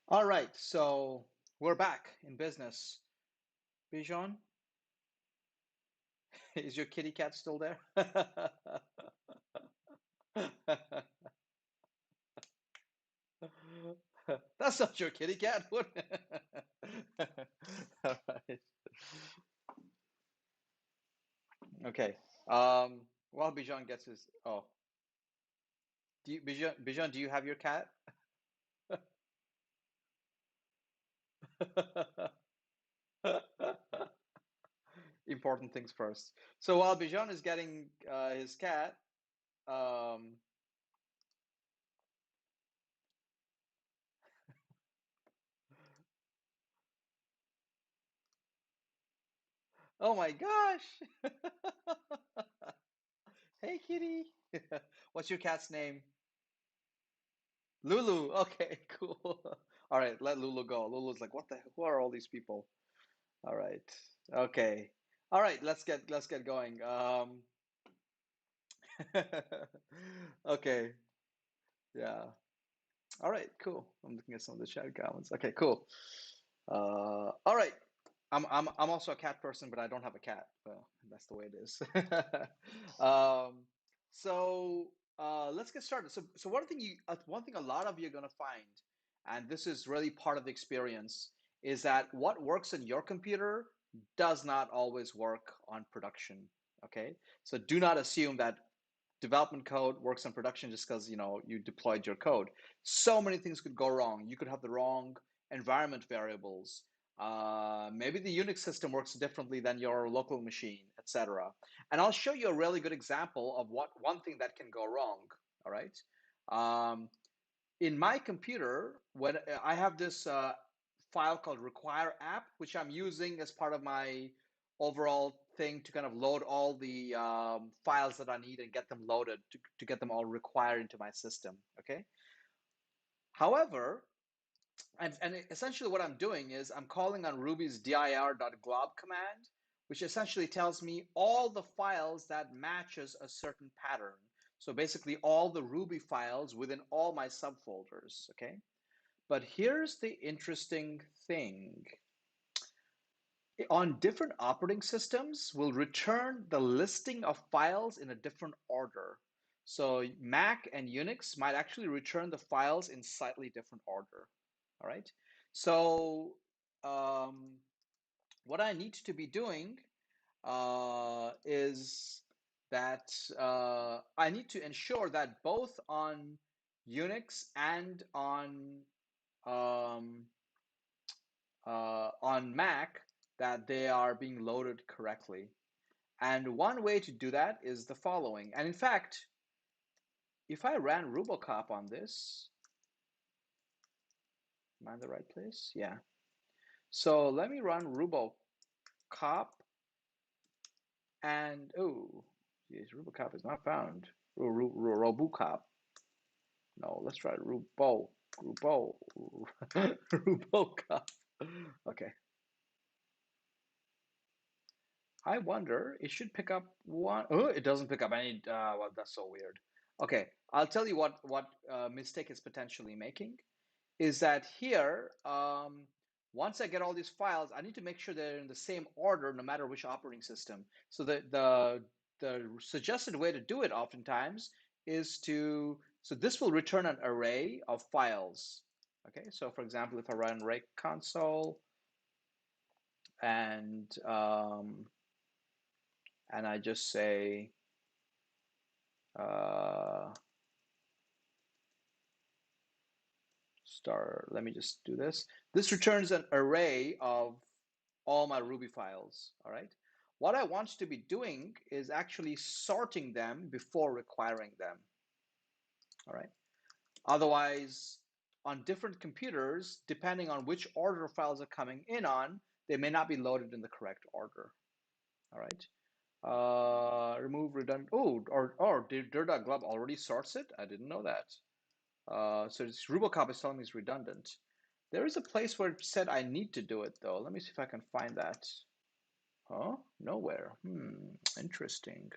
All right, so we're back in business. Bijan, is your kitty cat still there? That's not your kitty cat. What? All right. Okay. While Bijan gets his, Bijan, do you have your cat? Important things first. So while Bijan is getting his cat, um, oh my gosh. Hey, kitty. What's your cat's name? Lulu. Okay, cool. All right, let Lulu go. Lulu's like, what the, who are all these people? All right. Okay. All right, let's get going. Okay. Yeah. All right, cool. I'm looking at some of the chat comments. Okay, cool. All right. I'm also a cat person, but I don't have a cat. Well, that's the way it is. Um, let's get started. So one thing a lot of you are gonna find, and this is really part of the experience, is that what works in your computer does not always work on production. Okay, so do not assume that development code works on production just because you deployed your code. So many things could go wrong. You could have the wrong environment variables. Maybe the Unix system works differently than your local machine, etc. And I'll show you a really good example of what one thing that can go wrong. All right. Um, in my computer, when I have this file called require app, which I'm using as part of my overall thing to kind of load all the files that I need and get them loaded to get them all required into my system. Okay. However, and essentially what I'm doing is I'm calling on Ruby's dir.glob command, which essentially tells me all the files that matches a certain pattern. So basically all the Ruby files within all my subfolders, okay? But here's the interesting thing. On different operating systems, we'll return the listing of files in a different order. So Mac and Unix might actually return the files in slightly different order. All right. So um, what I need to be doing is that I need to ensure that both on Unix and um, on Mac that they are being loaded correctly. And one way to do that is the following. And in fact, if I ran Rubocop on this, am I in the right place? Yeah. So let me run Rubocop and, oh, geez, Rubocop is not found. Robocop. No, let's try Rubocop. Okay. I wonder, it should pick up one. Oh, it doesn't pick up any. Well, that's so weird. Okay, I'll tell you what mistake it's potentially making is that here, once I get all these files, I need to make sure they're in the same order, no matter which operating system. So the suggested way to do it oftentimes is so this will return an array of files. Okay, so for example, if I run rake console and I just say uh, star, let me just do this. This returns an array of all my Ruby files, all right? What I want to be doing is actually sorting them before requiring them, all right? Otherwise, on different computers, depending on which order files are coming in on, they may not be loaded in the correct order, all right? Remove redundant, or did dir.glob already sorts it? I didn't know that. So this Rubocop is telling me it's redundant. There is a place where it said I need to do it though. Let me see if I can find that. Oh, nowhere. Interesting.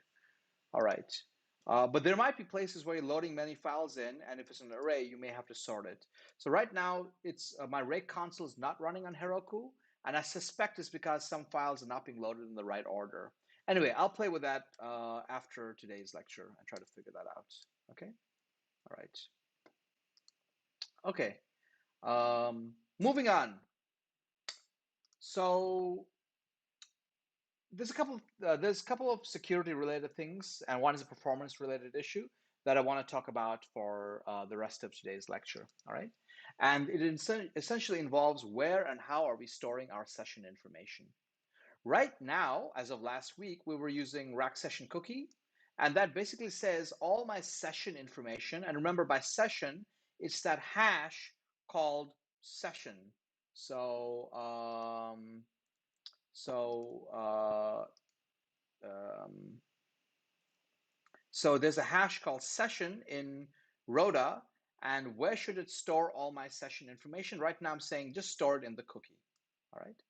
All right. But there might be places where you're loading many files in, and if it's an array, you may have to sort it. So right now, it's my rake console is not running on Heroku, and I suspect it's because some files are not being loaded in the right order. Anyway, I'll play with that after today's lecture and try to figure that out. Okay. All right. Okay. Moving on. So there's a couple of security related things, and one is a performance related issue that I want to talk about for the rest of today's lecture. All right, and it essentially involves where and how are we storing our session information. Right now, as of last week, we were using rack session cookie, and that basically says all my session information. And remember, by session, it's that hash called session. So so um, so there's a hash called session in Rhoda, and where should it store all my session information? Right now I'm saying just store it in the cookie, all right?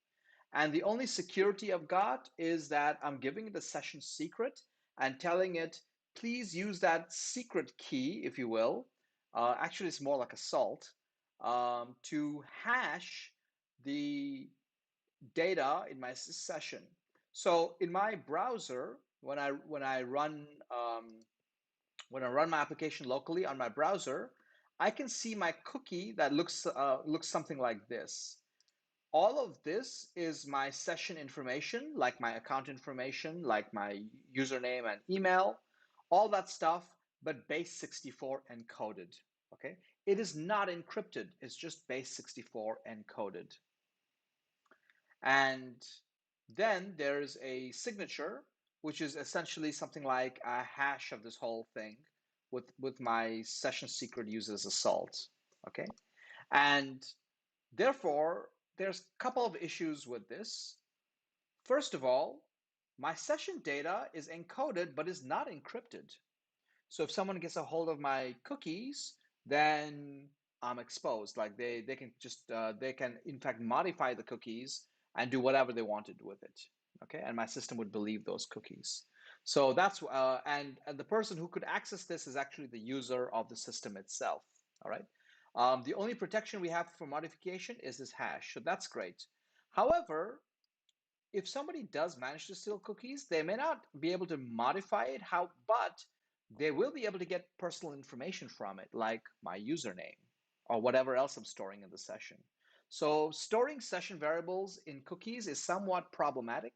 And the only security I've got is that I'm giving it a session secret and telling it, please use that secret key, if you will. Actually, it's more like a salt to hash the data in my session. So in my browser, when I run my application locally on my browser, I can see my cookie that looks something like this. All of this is my session information, like my account information, like my username and email, all that stuff, but base 64 encoded. Okay, it is not encrypted. It's just base 64 encoded. And then there's a signature, which is essentially something like a hash of this whole thing with my session secret used as a salt. Okay. And therefore, there's a couple of issues with this. First of all, my session data is encoded, but is not encrypted. So if someone gets a hold of my cookies, then I'm exposed. Like they can just they can in fact modify the cookies and do whatever they wanted with it. Okay, and my system would believe those cookies. So that's and the person who could access this is actually the user of the system itself. All right. The only protection we have for modification is this hash. So that's great. However, if somebody does manage to steal cookies, they may not be able to modify it, but they will be able to get personal information from it, like my username or whatever else I'm storing in the session. So storing session variables in cookies is somewhat problematic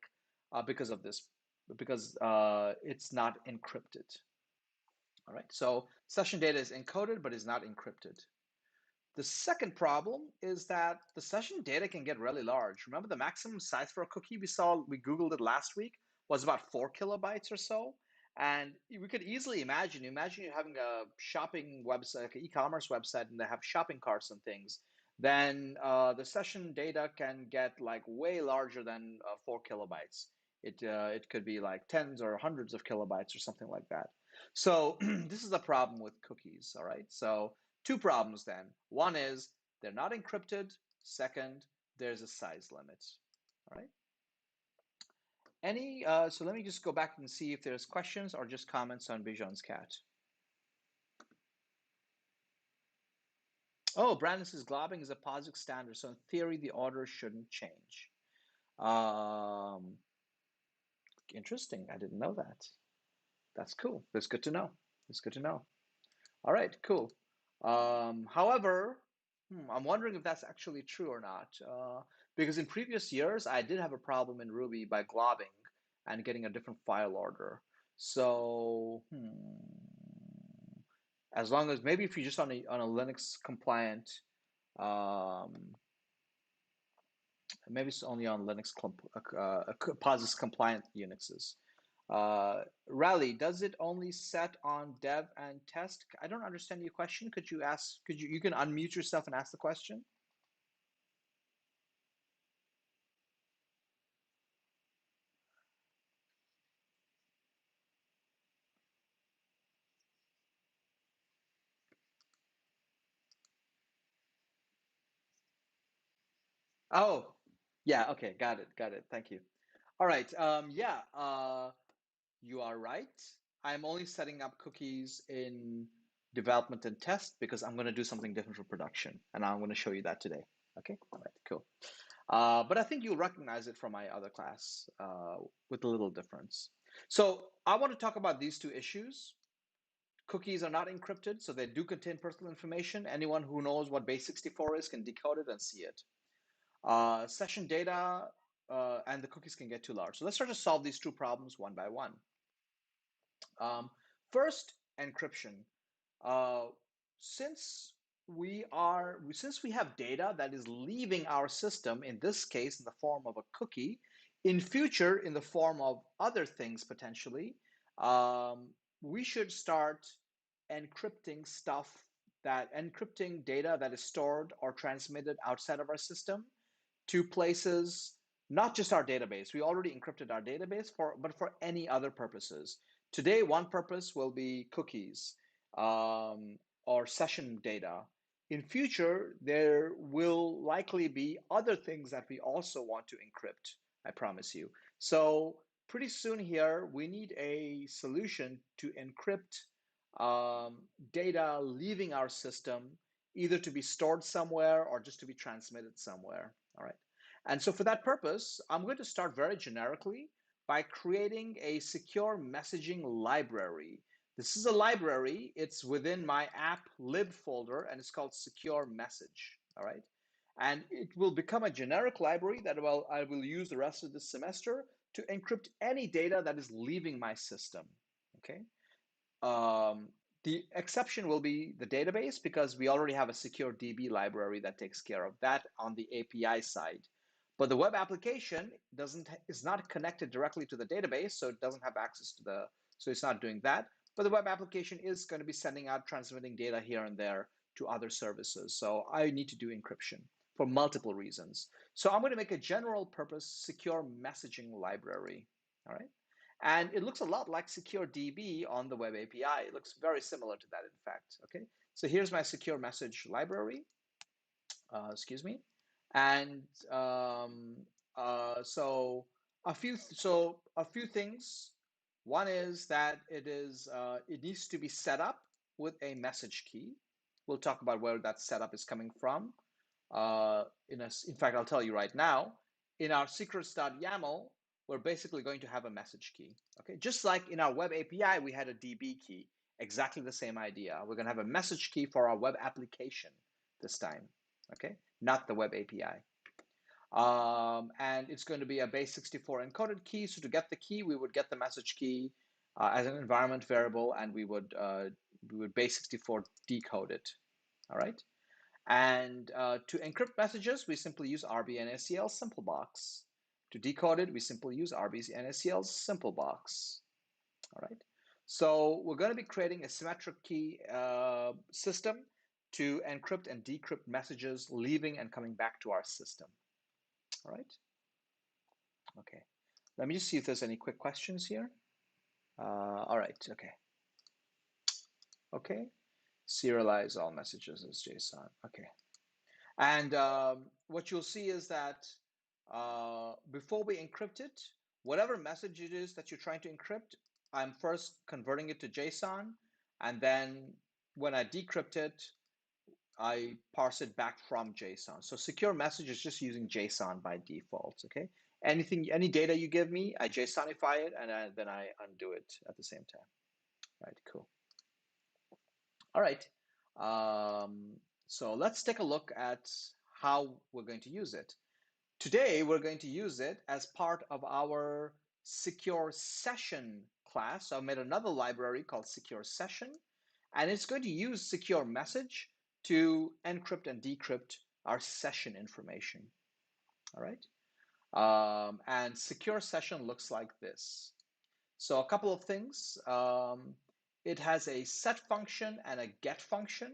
because of this, because it's not encrypted. All right, so session data is encoded, but is not encrypted. The second problem is that the session data can get really large. Remember the maximum size for a cookie we Googled it last week, was about 4 kilobytes or so. And we could easily imagine you're having a shopping website, like an e-commerce website, and they have shopping carts and things. Then the session data can get like way larger than 4 kilobytes. It could be like tens or hundreds of kilobytes or something like that. So this is the problem with cookies, all right? So two problems then. One is they're not encrypted. Second, there's a size limit. All right. So let me just go back and see if there's questions or just comments on Bijan's cat. Oh, Brandon says globbing is a POSIX standard, so in theory the order shouldn't change. Um, Interesting. I didn't know that. That's cool. That's good to know. That's good to know. All right, cool. However, I'm wondering if that's actually true or not. Because in previous years, I did have a problem in Ruby by globbing and getting a different file order. So, as long as maybe if you're just on a Linux compliant, um, maybe it's only on Linux POSIX compliant Unixes. Rally, does it only set on dev and test? I don't understand your question. Could you ask, you can unmute yourself and ask the question? Oh, yeah, okay, got it, got it. Thank you. All right, yeah, you are right. I'm only setting up cookies in development and test because I'm going to do something different for production, and I'm going to show you that today. Okay, all right, cool. But I think you'll recognize it from my other class with a little difference. So I want to talk about these two issues. Cookies are not encrypted, so they do contain personal information. Anyone who knows what base64 is can decode it and see it. Session data and the cookies can get too large. So let's try to solve these two problems one by one. First, encryption. Uh, since we have data that is leaving our system, in this case in the form of a cookie, in future in the form of other things potentially, we should start encrypting encrypting data that is stored or transmitted outside of our system to places, not just our database. We already encrypted our database, but for any other purposes. Today, one purpose will be cookies or session data. In future, there will likely be other things that we also want to encrypt, I promise you. So pretty soon here, we need a solution to encrypt data leaving our system, either to be stored somewhere or just to be transmitted somewhere. All right. And so for that purpose, I'm going to start very generically by creating a secure messaging library. This is a library. It's within my app lib folder, and it's called secure message. All right. And it will become a generic library that I will use the rest of the semester to encrypt any data that is leaving my system. Okay. The exception will be the database because we already have a secure DB library that takes care of that on the API side. But the web application is not connected directly to the database, so it doesn't have access to so it's not doing that. But the web application is going to be sending out, transmitting data here and there to other services. So I need to do encryption for multiple reasons. So I'm going to make a general purpose secure messaging library. All right. And it looks a lot like SecureDB on the web API. It looks very similar to that, in fact. Okay, so here's my secure message library. Excuse me, and so a few things. One is that it needs to be set up with a message key. We'll talk about where that setup is coming from. In fact, I'll tell you right now. In our secrets.yaml, we're basically going to have a message key. Okay, just like in our web API, we had a DB key. Exactly the same idea. We're going to have a message key for our web application this time. Okay, not the web API. And it's going to be a base64 encoded key. So to get the key, we would get the message key as an environment variable, and we would base64 decode it. All right. And to encrypt messages, we simply use RBNSEL simple box. To decode it, we simply use RBNSEL simple box. All right. So we're going to be creating a symmetric key system to encrypt and decrypt messages leaving and coming back to our system. All right. Okay. Let me just see if there's any quick questions here. All right. Okay. Okay. Serialize all messages as JSON. Okay. And what you'll see is that before we encrypt it, whatever message it is that you're trying to encrypt, I'm first converting it to JSON. And then when I decrypt it, I parse it back from JSON. So secure message is just using JSON by default. Okay. Any data you give me, I JSONify it, and then I undo it at the same time. Right. Cool. All right. So let's take a look at how we're going to use it. Today, we're going to use it as part of our secure session class. So I made another library called secure session, and it's going to use secure message to encrypt and decrypt our session information. All right. And secure session looks like this. So a couple of things. It has a set function and a get function.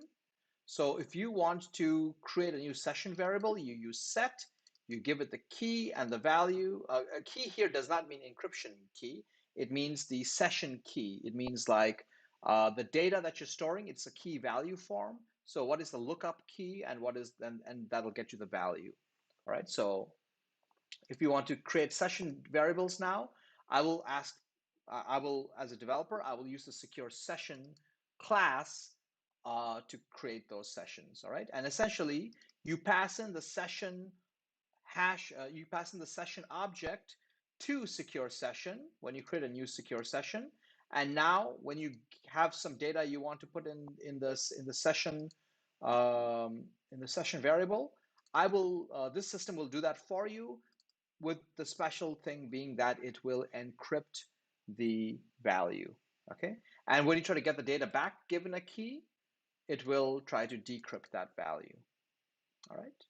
So if you want to create a new session variable, you use set, you give it the key and the value. A key here does not mean encryption key. It means the session key. It means like the data that you're storing, it's a key value form. So what is the lookup key and and that'll get you the value. All right. So if you want to create session variables now, I will ask I will, as a developer, I will use the secure session class to create those sessions. All right. And essentially, you pass in the session hash, you pass in the session object to secure session when you create a new secure session. And now, when you have some data you want to put in the session variable, this system will do that for you, with the special thing being that it will encrypt the value. Okay, and when you try to get the data back given a key, it will try to decrypt that value. All right.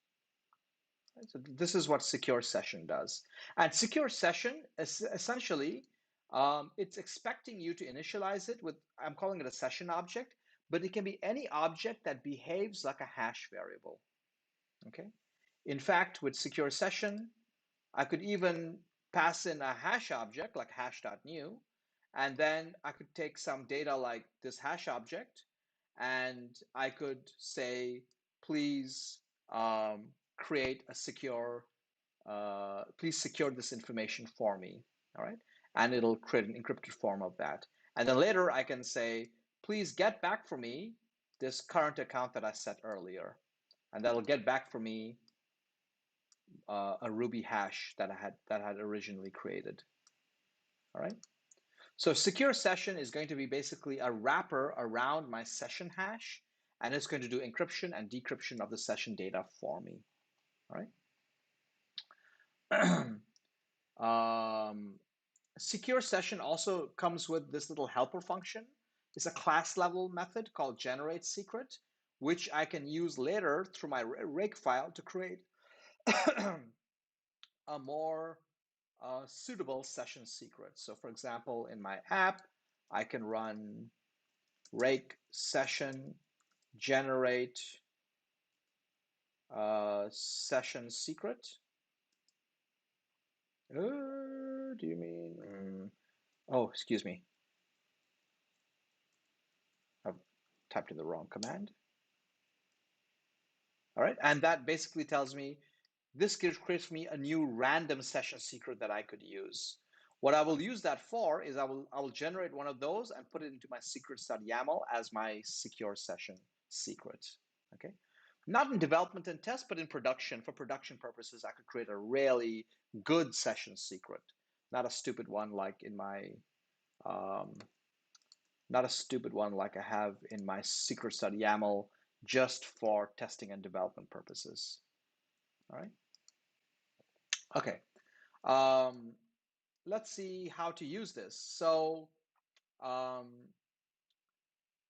So this is what secure session does. And secure session is essentially, it's expecting you to initialize it with, I'm calling it a session object, but it can be any object that behaves like a hash variable. Okay. In fact, with secure session, I could even pass in a hash object like hash.new, and then I could take some data like this hash object, and I could say, please create a secure, please secure this information for me. All right. And it'll create an encrypted form of that. And then later I can say, please get back for me this current account that I set earlier. And that'll get back for me a Ruby hash that I had originally created. All right. So secure session is going to be basically a wrapper around my session hash, and it's going to do encryption and decryption of the session data for me. All right. Secure session also comes with this little helper function. It's a class level method called generate secret, which I can use later through my rake file to create a more suitable session secret. So for example, in my app, I can run rake session generate session secret. Do you mean? Oh, excuse me. I've typed in the wrong command. All right, and that basically tells me, this creates me a new random session secret that I could use. What I will use that for is I will generate one of those and put it into my secrets.yaml as my secure session secret. Okay, not in development and test, but in production. For production purposes, I could create a really good session secret, not a stupid one like in my not a stupid one like I have in my secrets.yaml just for testing and development purposes. All right. Okay. Um, let's see how to use this. So um,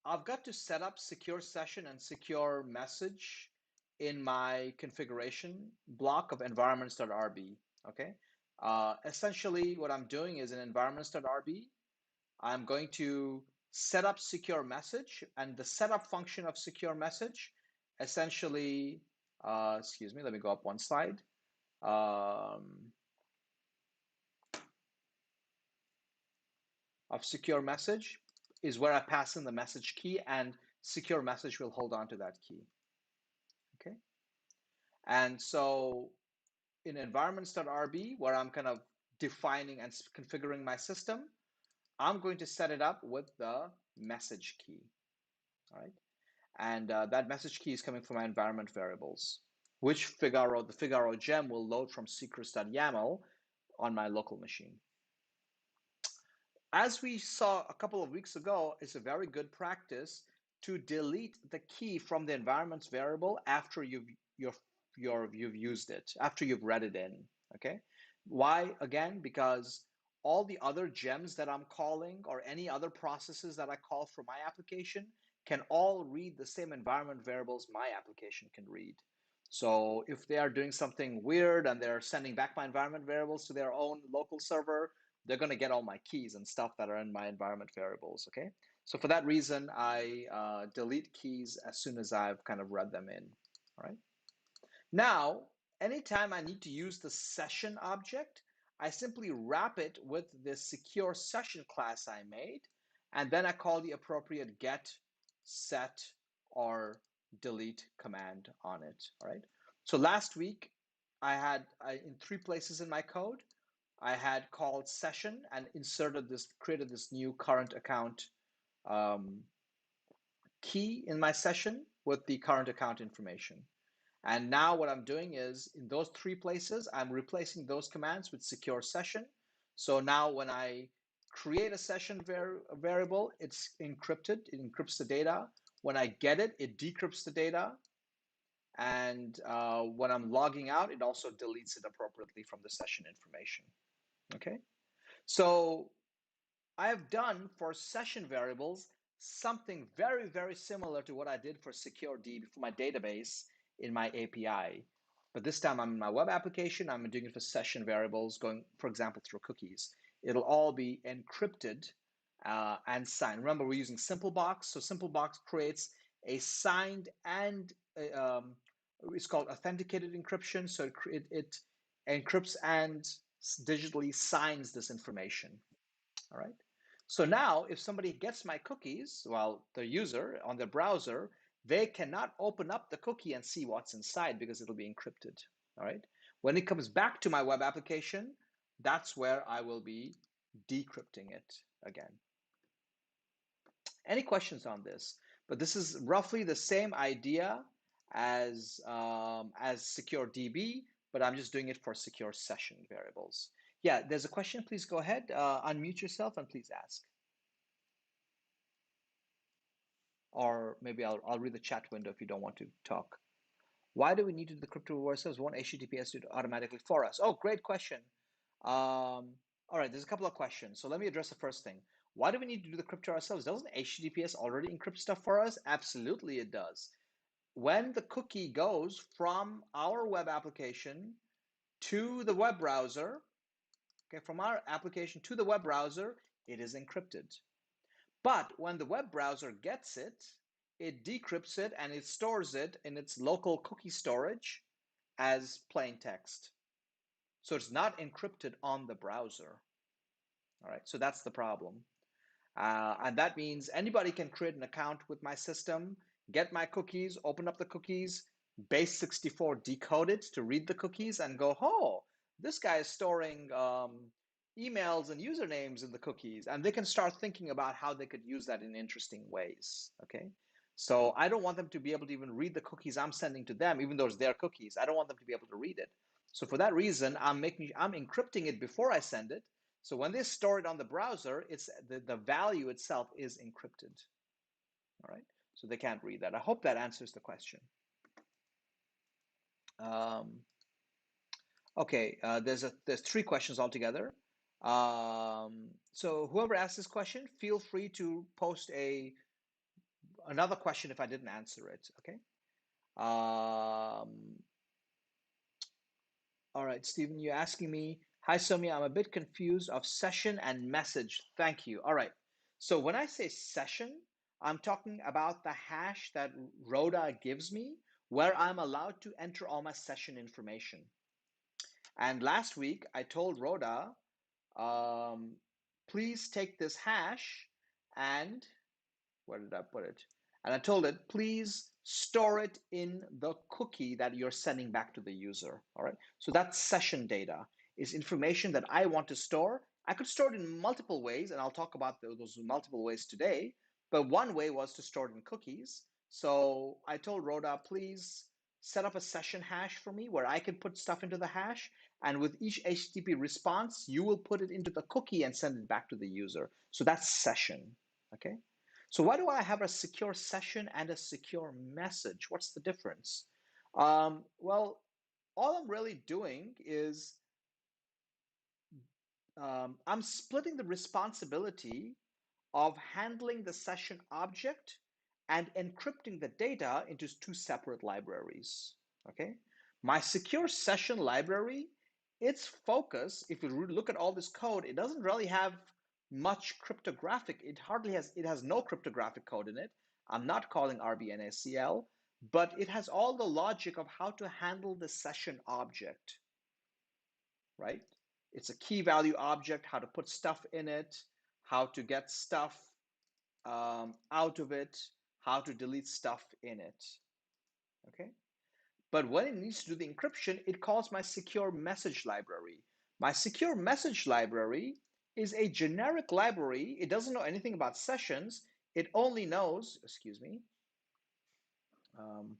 I've got to set up secure session and secure message in my configuration block of environments.rb. Okay. Essentially, what I'm doing is in environments.rb, I'm going to set up secure message, and the setup function of secure message essentially, excuse me, let me go up one slide. Of secure message is where I pass in the message key, and secure message will hold on to that key. Okay. And so in environments.rb, where I'm kind of defining and configuring my system, I'm going to set it up with the message key. All right. And that message key is coming from my environment variables, which the Figaro gem will load from secrets.yaml on my local machine. As we saw a couple of weeks ago, it's a very good practice to delete the key from the environments variable after you've used it, after you've read it in. Okay. Why? Again, because all the other gems that I'm calling, or any other processes that I call for my application, can all read the same environment variables my application can read. So if they are doing something weird and they're sending back my environment variables to their own local server, they're going to get all my keys and stuff that are in my environment variables. Okay. So for that reason, I delete keys as soon as I've kind of read them in. All right. Now, anytime I need to use the session object, I simply wrap it with the secure session class I made, and then I call the appropriate get, set, or delete command on it. All right. So last week, I had in 3 places in my code, I had called session and created this new current account um, key in my session with the current account information. And now what I'm doing is in those three places, I'm replacing those commands with secure session. So now when I create a session variable, it's encrypted. It encrypts the data. When I get it, it decrypts the data. And when I'm logging out, it also deletes it appropriately from the session information. Okay. So I have done for session variables something very, very similar to what I did for secure DB for my database in my API. But this time I'm in my web application, I'm doing it for session variables going, for example, through cookies. It'll all be encrypted and signed. Remember, we're using Simplebox. So Simplebox creates a signed and it's called authenticated encryption. So it encrypts and digitally signs this information. All right. So now if somebody gets my cookies, well, the user on their browser, they cannot open up the cookie and see what's inside because it'll be encrypted. All right. When it comes back to my web application, that's where I will be decrypting it again. Any questions on this? But this is roughly the same idea as secure DB, but I'm just doing it for secure session variables. Yeah, there's a question. Please go ahead, unmute yourself, and please ask. Or maybe I'll read the chat window if you don't want to talk. Why do we need to do the crypto ourselves? Won't HTTPS do it automatically for us? Oh, great question. All right, there's a couple of questions. So let me address the first thing. Why do we need to do the crypto ourselves? Doesn't HTTPS already encrypt stuff for us? Absolutely, it does. When the cookie goes from our web application to the web browser, okay, from our application to the web browser, it is encrypted. But when the web browser gets it, it decrypts it and it stores it in its local cookie storage as plain text. So it's not encrypted on the browser. All right, so that's the problem. And that means anybody can create an account with my system, get my cookies, open up the cookies, base64 decode it to read the cookies and go, oh, this guy is storing emails and usernames in the cookies. And they can start thinking about how they could use that in interesting ways. Okay. So I don't want them to be able to even read the cookies I'm sending to them, even though it's their cookies. I don't want them to be able to read it. So for that reason, I'm encrypting it before I send it. So when they store it on the browser, it's the value itself is encrypted. All right, so they can't read that. I hope that answers the question. Okay, there's three questions altogether. So whoever asked this question, feel free to post another question if I didn't answer it. Okay. All right, Stephen, you're asking me, hi, Soumya, I'm a bit confused of session and message. Thank you. All right. So when I say session, I'm talking about the hash that Rhoda gives me where I'm allowed to enter all my session information. And last week, I told Rhoda, please take this hash and where did I put it? And I told it, please store it in the cookie that you're sending back to the user. All right. So that session data is information that I want to store. I could store it in multiple ways, and I'll talk about those multiple ways today. But one way was to store it in cookies. So I told Rhoda, please set up a session hash for me where I can put stuff into the hash. And with each HTTP response, you will put it into the cookie and send it back to the user. So that's session. Okay. So why do I have a secure session and a secure message? What's the difference? Well, all I'm really doing is I'm splitting the responsibility of handling the session object and encrypting the data into two separate libraries. Okay, my secure session library, its focus, if you look at all this code, it doesn't really have much cryptographic. It has no cryptographic code in it. I'm not calling RBNACL, but it has all the logic of how to handle the session object, right? It's a key value object, how to put stuff in it, how to get stuff out of it, how to delete stuff in it. Okay. But when it needs to do the encryption, it calls my secure message library. My secure message library is a generic library. It doesn't know anything about sessions. It only knows, excuse me, um,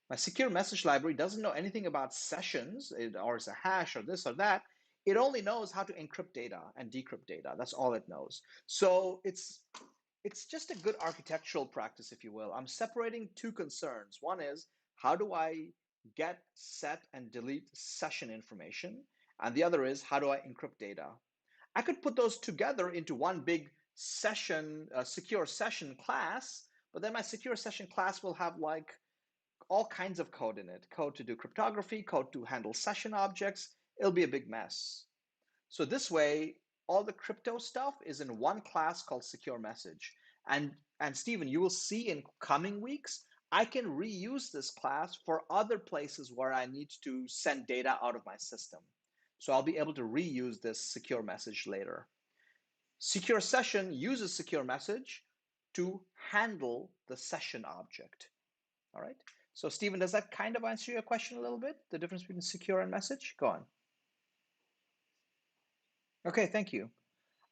my secure message library doesn't know anything about sessions or it's a hash or this or that. It only knows how to encrypt data and decrypt data. That's all it knows. So it's just a good architectural practice, if you will. I'm separating two concerns. One is how do I get, set, and delete session information? And the other is how do I encrypt data? I could put those together into one big session, secure session class, but then my secure session class will have like all kinds of code in it, code to do cryptography, code to handle session objects. It'll be a big mess. So this way, all the crypto stuff is in one class called secure message. And Stephen, you will see in coming weeks, I can reuse this class for other places where I need to send data out of my system. So I'll be able to reuse this secure message later. Secure session uses secure message to handle the session object. All right. So Stephen, does that kind of answer your question a little bit? The difference between secure and message? Go on. Okay, thank you.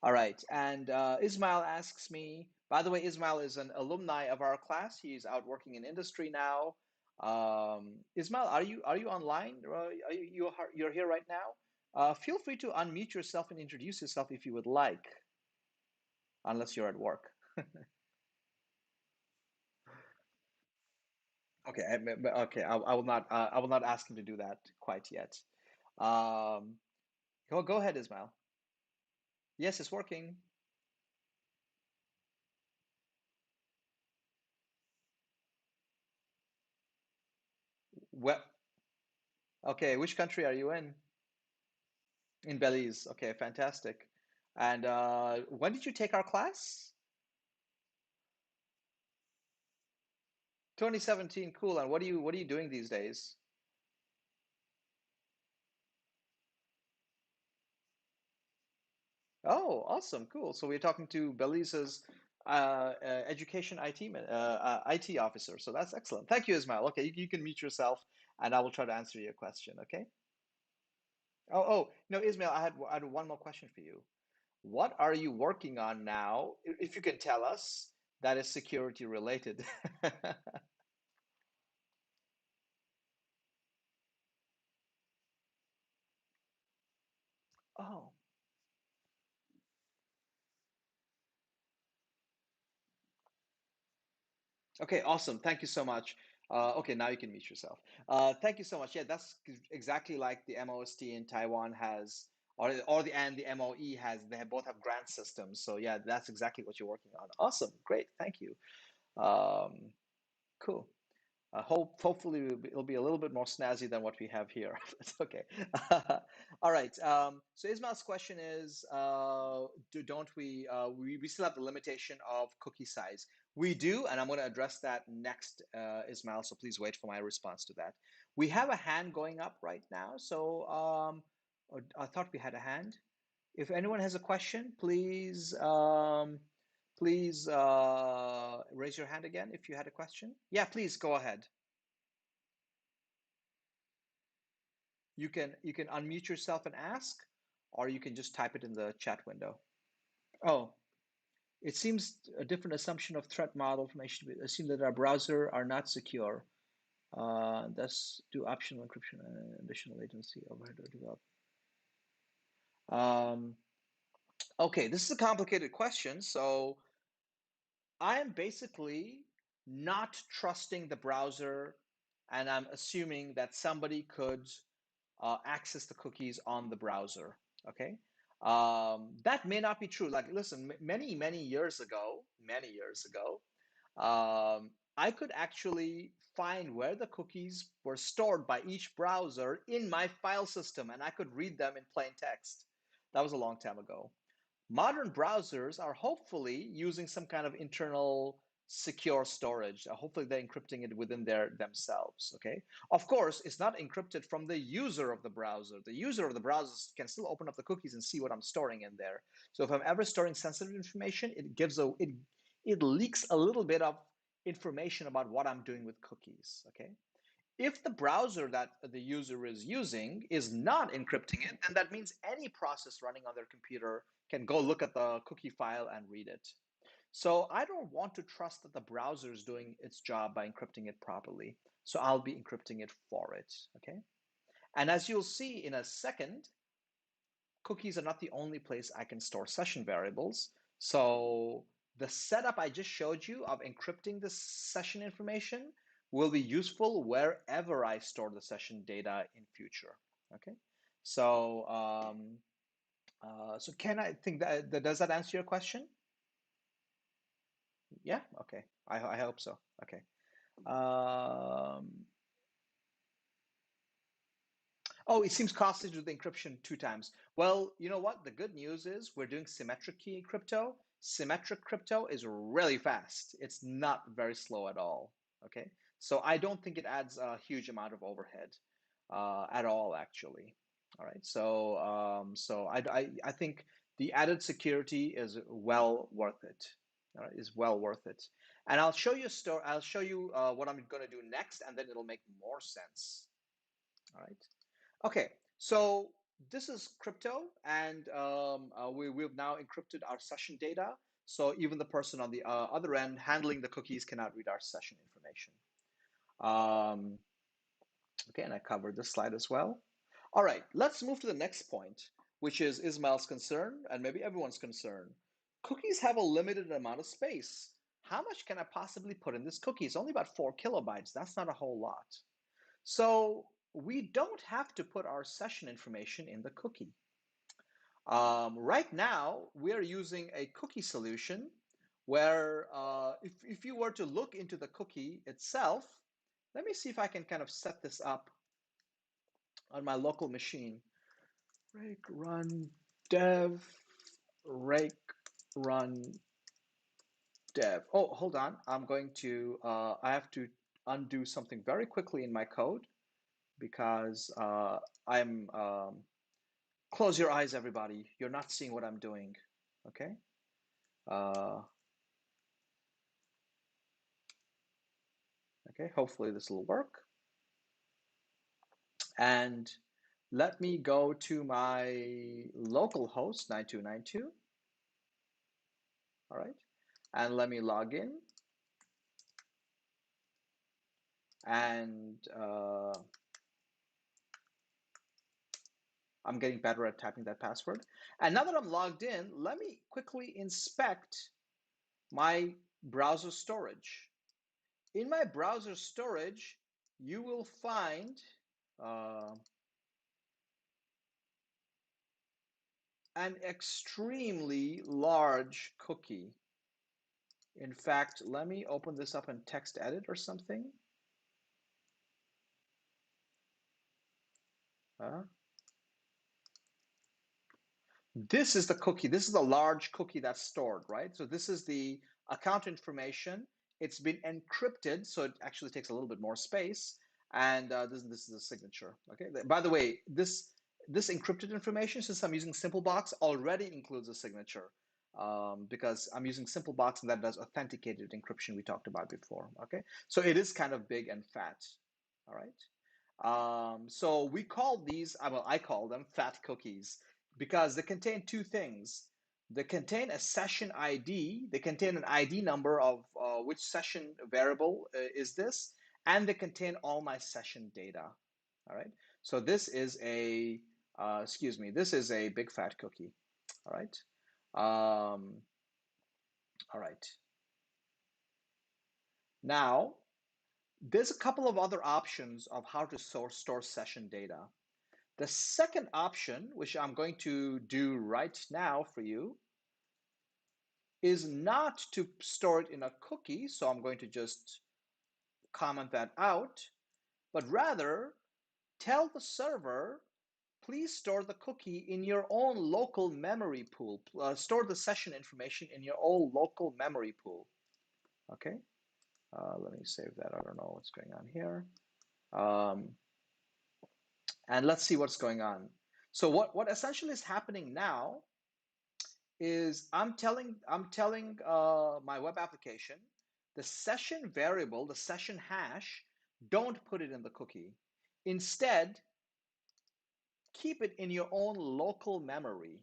All right. And Ismail asks me, by the way, Ismail is an alumni of our class. He's out working in industry now. Ismail, are you online? You're here right now? Feel free to unmute yourself and introduce yourself if you would like, unless you're at work. Okay, okay. I will not ask him to do that quite yet. Um, go ahead, Ismail. Yes, it's working. Well, okay. Which country are you in? In Belize. Okay, fantastic. And when did you take our class? 2017. Cool. And what are you doing these days? Oh, awesome. Cool. So we're talking to Belize's education IT officer. So that's excellent. Thank you, Ismail. Okay, you can mute yourself, and I will try to answer your question. Okay. Oh, no, Ismail, I had one more question for you. What are you working on now, if you can tell us, that is security related? Oh, okay, awesome. Thank you so much. Okay, now you can mute yourself. Thank you so much. Yeah, that's exactly like the MOST in Taiwan has, or the MOE has. They both have grant systems. So yeah, that's exactly what you're working on. Awesome, great, thank you. Um, cool. Hopefully it'll be a little bit more snazzy than what we have here. It's okay. All right. So Ismail's question is, don't we still have the limitation of cookie size? We do, and I'm going to address that next, Ismail. So please wait for my response to that. We have a hand going up right now. So I thought we had a hand. If anyone has a question, please raise your hand again if you had a question. Yeah, please go ahead. You can unmute yourself and ask, or you can just type it in the chat window. Oh, it seems a different assumption of threat model information. Assume that our browser are not secure. Thus, do optional encryption and additional latency overhead or develop. Um, okay, this is a complicated question. So I am basically not trusting the browser, and I'm assuming that somebody could access the cookies on the browser. Okay, that may not be true. Like, listen, many years ago, I could actually find where the cookies were stored by each browser in my file system, and I could read them in plain text. That was a long time ago. Modern browsers are hopefully using some kind of internal secure storage. Hopefully they're encrypting it within themselves. Okay. Of course, it's not encrypted from the user of the browser. The user of the browser can still open up the cookies and see what I'm storing in there. So if I'm ever storing sensitive information, it leaks a little bit of information about what I'm doing with cookies. Okay. If the browser that the user is using is not encrypting it, then that means any process running on their computer can go look at the cookie file and read it. So I don't want to trust that the browser is doing its job by encrypting it properly. So I'll be encrypting it for it, okay? And as you'll see in a second, cookies are not the only place I can store session variables. So the setup I just showed you of encrypting the session information will be useful wherever I store the session data in future. Okay, so so can I think that does that answer your question? Yeah. Okay. I hope so. Okay. Um, Oh, it seems costly to do the encryption 2 times. Well, you know what? The good news is we're doing symmetric key crypto. Symmetric crypto is really fast. It's not very slow at all. Okay. So I don't think it adds a huge amount of overhead at all, actually. All right. So I think the added security is well worth it. All right, is well worth it. And I'll show you a story. I'll show you what I'm going to do next, and then it'll make more sense. All right. Okay, so this is crypto, and we've now encrypted our session data. So even the person on the other end handling the cookies cannot read our session information. Um, okay, and I covered this slide as well. All right, let's move to the next point, which is Ismail's concern, and maybe everyone's concern. Cookies have a limited amount of space. How much can I possibly put in this cookie? It's only about 4 kilobytes. That's not a whole lot. So we don't have to put our session information in the cookie. Right now, we're using a cookie solution where if you were to look into the cookie itself, let me see if I can kind of set this up on my local machine. Rake run dev, rake run dev. Oh, hold on. I have to undo something very quickly in my code because I'm close your eyes, everybody. You're not seeing what I'm doing. Okay. Uh, okay. Hopefully this will work. And let me go to my local host 9292. All right. And let me log in. And I'm getting better at typing that password. And now that I'm logged in, let me quickly inspect my browser storage. In my browser storage, you will find an extremely large cookie. In fact, let me open this up in text edit or something. This is the cookie. This is a large cookie that's stored, right? So this is the account information. It's been encrypted, so it actually takes a little bit more space. And this is a signature. Okay. By the way, this encrypted information, since I'm using Simplebox, already includes a signature because I'm using Simplebox and that does authenticated encryption we talked about before. Okay. So it is kind of big and fat. All right. So we call these, well, I call them fat cookies because they contain two things. They contain a session ID, they contain an ID number of which session variable is this, and they contain all my session data. All right. So this is this is a big fat cookie. All right. All right. Now, there's a couple of other options of how to store session data. The second option, which I'm going to do right now for you, is not to store it in a cookie. So I'm going to just comment that out, but rather tell the server, please store the cookie in your own local memory pool. Store the session information in your own local memory pool. Okay, let me save that. I don't know what's going on here. And let's see what's going on. So what essentially is happening now is I'm telling my web application the session variable, the session hash don't put it in the cookie. Instead, keep it in your own local memory.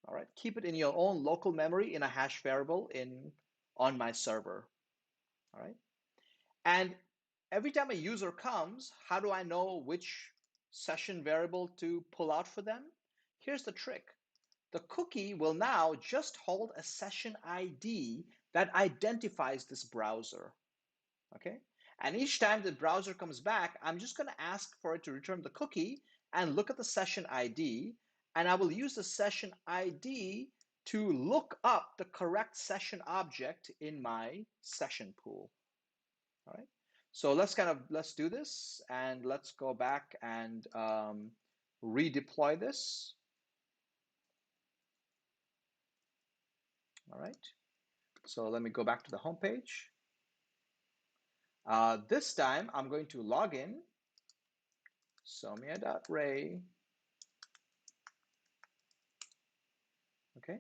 All right, keep it in your own local memory in a hash variable on my server. All right, and every time a user comes, how do I know which session variable to pull out for them? Here's the trick. The cookie will now just hold a session ID that identifies this browser. Okay, and each time the browser comes back, I'm just going to ask for it to return the cookie and look at the session ID, and I will use the session ID to look up the correct session object in my session pool. All right, so let's do this, and let's go back and redeploy this. All right, so let me go back to the home page. This time I'm going to log in, Soumya.ray. Okay.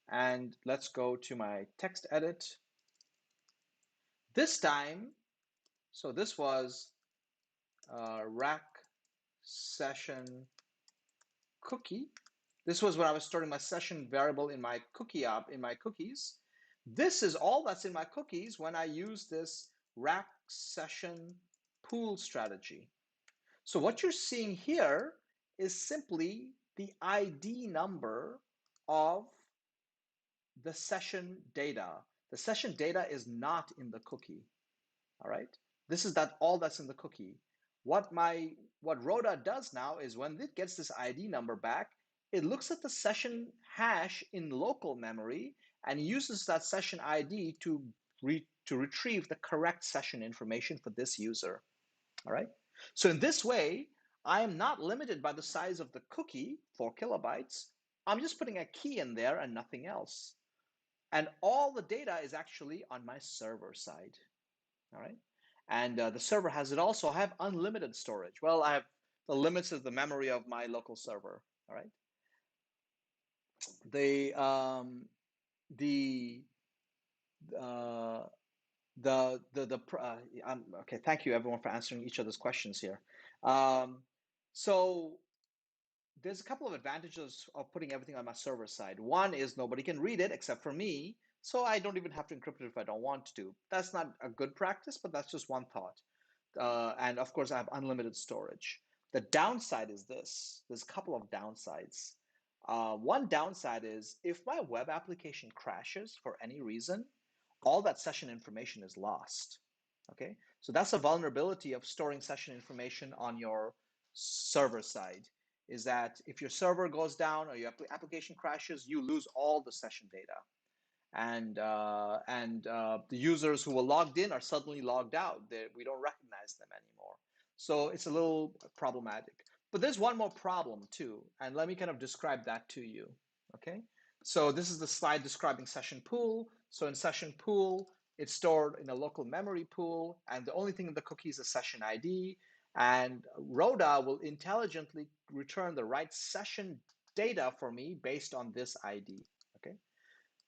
And let's go to my text edit. This time, so this was rack session cookie. This was when I was storing my session variable in my cookie app, in my cookies. This is all that's in my cookies when I use this rack session pool strategy. So what you're seeing here is simply the ID number of the session data. The session data is not in the cookie. All right. This is all that's in the cookie. What Rhoda does now is when it gets this ID number back, it looks at the session hash in local memory and uses that session ID to retrieve the correct session information for this user. All right. So in this way, I am not limited by the size of the cookie, 4 kilobytes. I'm just putting a key in there and nothing else. And all the data is actually on my server side. All right. And the server has it also. I have unlimited storage. Well, I have the limits of the memory of my local server. All right. The the okay. Thank you everyone for answering each other's questions here. So there's a couple of advantages of putting everything on my server side. One is nobody can read it except for me, so I don't even have to encrypt it if I don't want to. That's not a good practice, but that's just one thought. And of course, I have unlimited storage. The downside is this. There's a couple of downsides. One downside is if my web application crashes for any reason, all that session information is lost. Okay, so that's a vulnerability of storing session information on your server side, is that if your server goes down or your application crashes, you lose all the session data. And the users who were logged in are suddenly logged out. We don't recognize them anymore. So it's a little problematic. But there's one more problem too, and let me kind of describe that to you. Okay, so this is the slide describing session pool. So in session pool, it's stored in a local memory pool, and the only thing in the cookie is a session ID. And Rhoda will intelligently return the right session data for me based on this ID. Okay.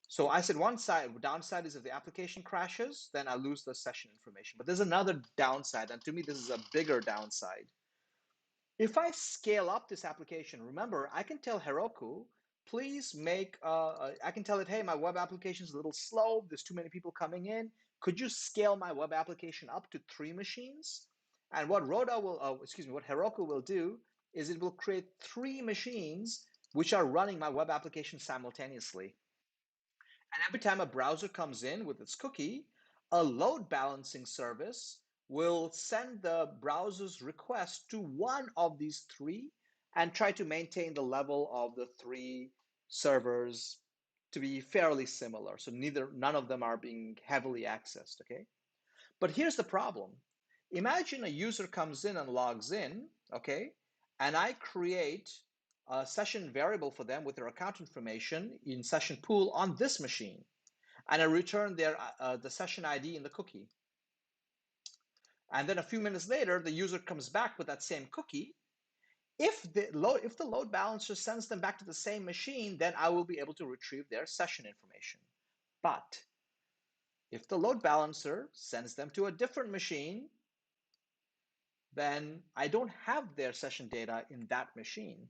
So I said one downside is if the application crashes, then I lose the session information. But there's another downside, and to me, this is a bigger downside. If I scale up this application, remember, I can tell Heroku, please make, I can tell it, hey, my web application is a little slow. There's too many people coming in. Could you scale my web application up to 3 machines? And what what Heroku will do is it will create 3 machines which are running my web application simultaneously. And every time a browser comes in with its cookie, a load balancing service will send the browser's request to one of these 3 and try to maintain the level of the 3 servers to be fairly similar. So none of them are being heavily accessed, okay? But here's the problem. Imagine a user comes in and logs in, okay? And I create a session variable for them with their account information in session pool on this machine. And I return the session ID in the cookie. And then a few minutes later, the user comes back with that same cookie. If the load balancer sends them back to the same machine, then I will be able to retrieve their session information. But If the load balancer sends them to a different machine, then I don't have their session data in that machine.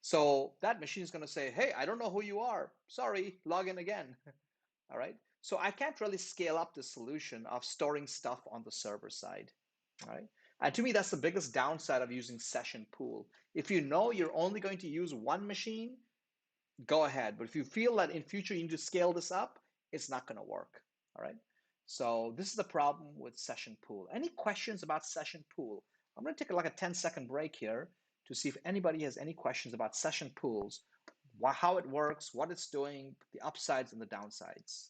So that machine is going to say, hey, I don't know who you are. Sorry, log in again. All right. So I can't really scale up the solution of storing stuff on the server side. All right. And to me, that's the biggest downside of using session pool. If you know you're only going to use one machine, go ahead. But if you feel that in future you need to scale this up, it's not going to work. All right. So this is the problem with session pool. Any questions about session pool? I'm going to take like a 10-second break here to see if anybody has any questions about session pools, how it works, what it's doing, the upsides and the downsides.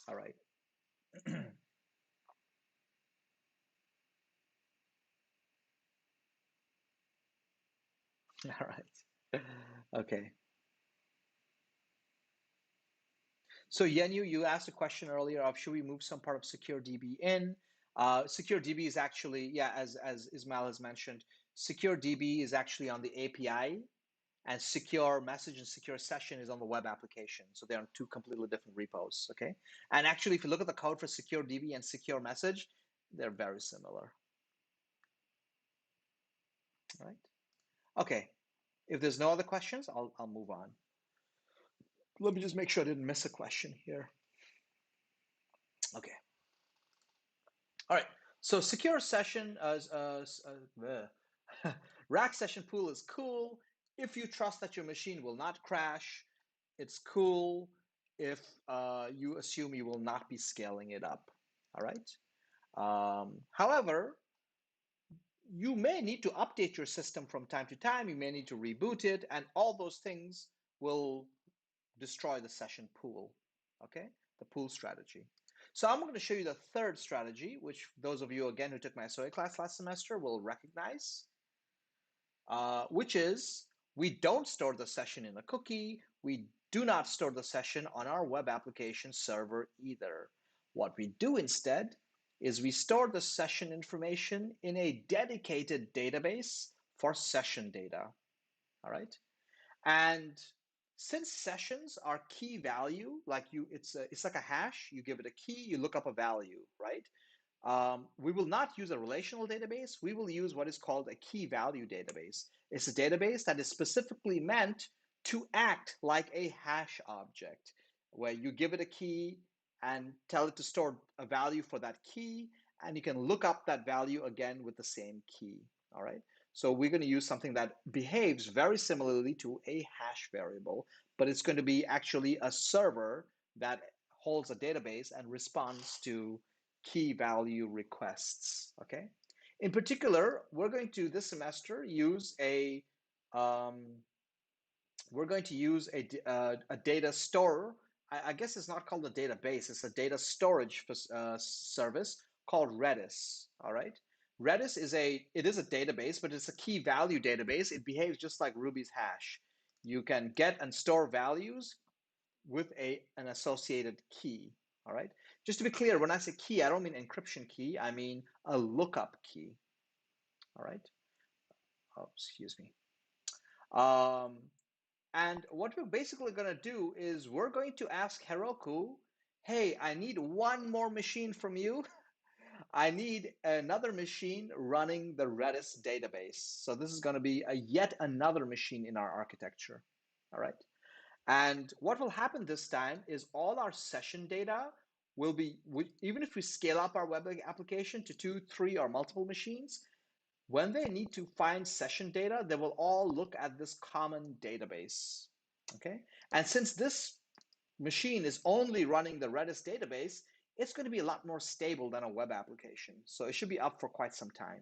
All right. All right. Okay. So Yenu, you asked a question earlier of should we move some part of SecureDB in? SecureDB is actually, yeah, as Ismail has mentioned, SecureDB is actually on the API, and Secure Message and Secure Session is on the web application. So they're on two completely different repos, okay? And actually, if you look at the code for SecureDB and Secure Message, they're very similar. All right. Okay. If there's no other questions, I'll move on. Let me just make sure I didn't miss a question here. Okay. All right. So secure session rack session pool is cool if you trust that your machine will not crash. It's cool if you assume you will not be scaling it up. All right. However, you may need to update your system from time to time. You may need to reboot it, and all those things will destroy the session pool, okay? The pool strategy. So I'm going to show you the third strategy, which those of you, again, who took my SOA class last semester will recognize, which is we don't store the session in a cookie. We do not store the session on our web application server either. What we do instead is we store the session information in a dedicated database for session data, all right? And since sessions are key value, like it's like a hash. You give it a key, you look up a value, right? We will not use a relational database. We will use what is called a key value database. It's a database that is specifically meant to act like a hash object, where you give it a key and tell it to store a value for that key, and you can look up that value again with the same key. All right. So we're going to use something that behaves very similarly to a hash variable, but it's going to be actually a server that holds a database and responds to key value requests, okay? In particular, we're going to, this semester, use a data store. I guess it's not called a database, it's a data storage service called Redis, all right? Redis is it is a database, but it's a key value database. It behaves just like Ruby's hash. You can get and store values with an associated key, all right? Just to be clear, when I say key, I don't mean encryption key, I mean a lookup key, all right? Oh, excuse me. And what we're basically going to do is we're going to ask Heroku, hey, I need one more machine from you. I need another machine running the Redis database. So this is going to be yet another machine in our architecture, all right? And what will happen this time is all our session data will be, even if we scale up our web application to 2, 3, or multiple machines, when they need to find session data, they will all look at this common database, okay? And since this machine is only running the Redis database, it's going to be a lot more stable than a web application. So it should be up for quite some time.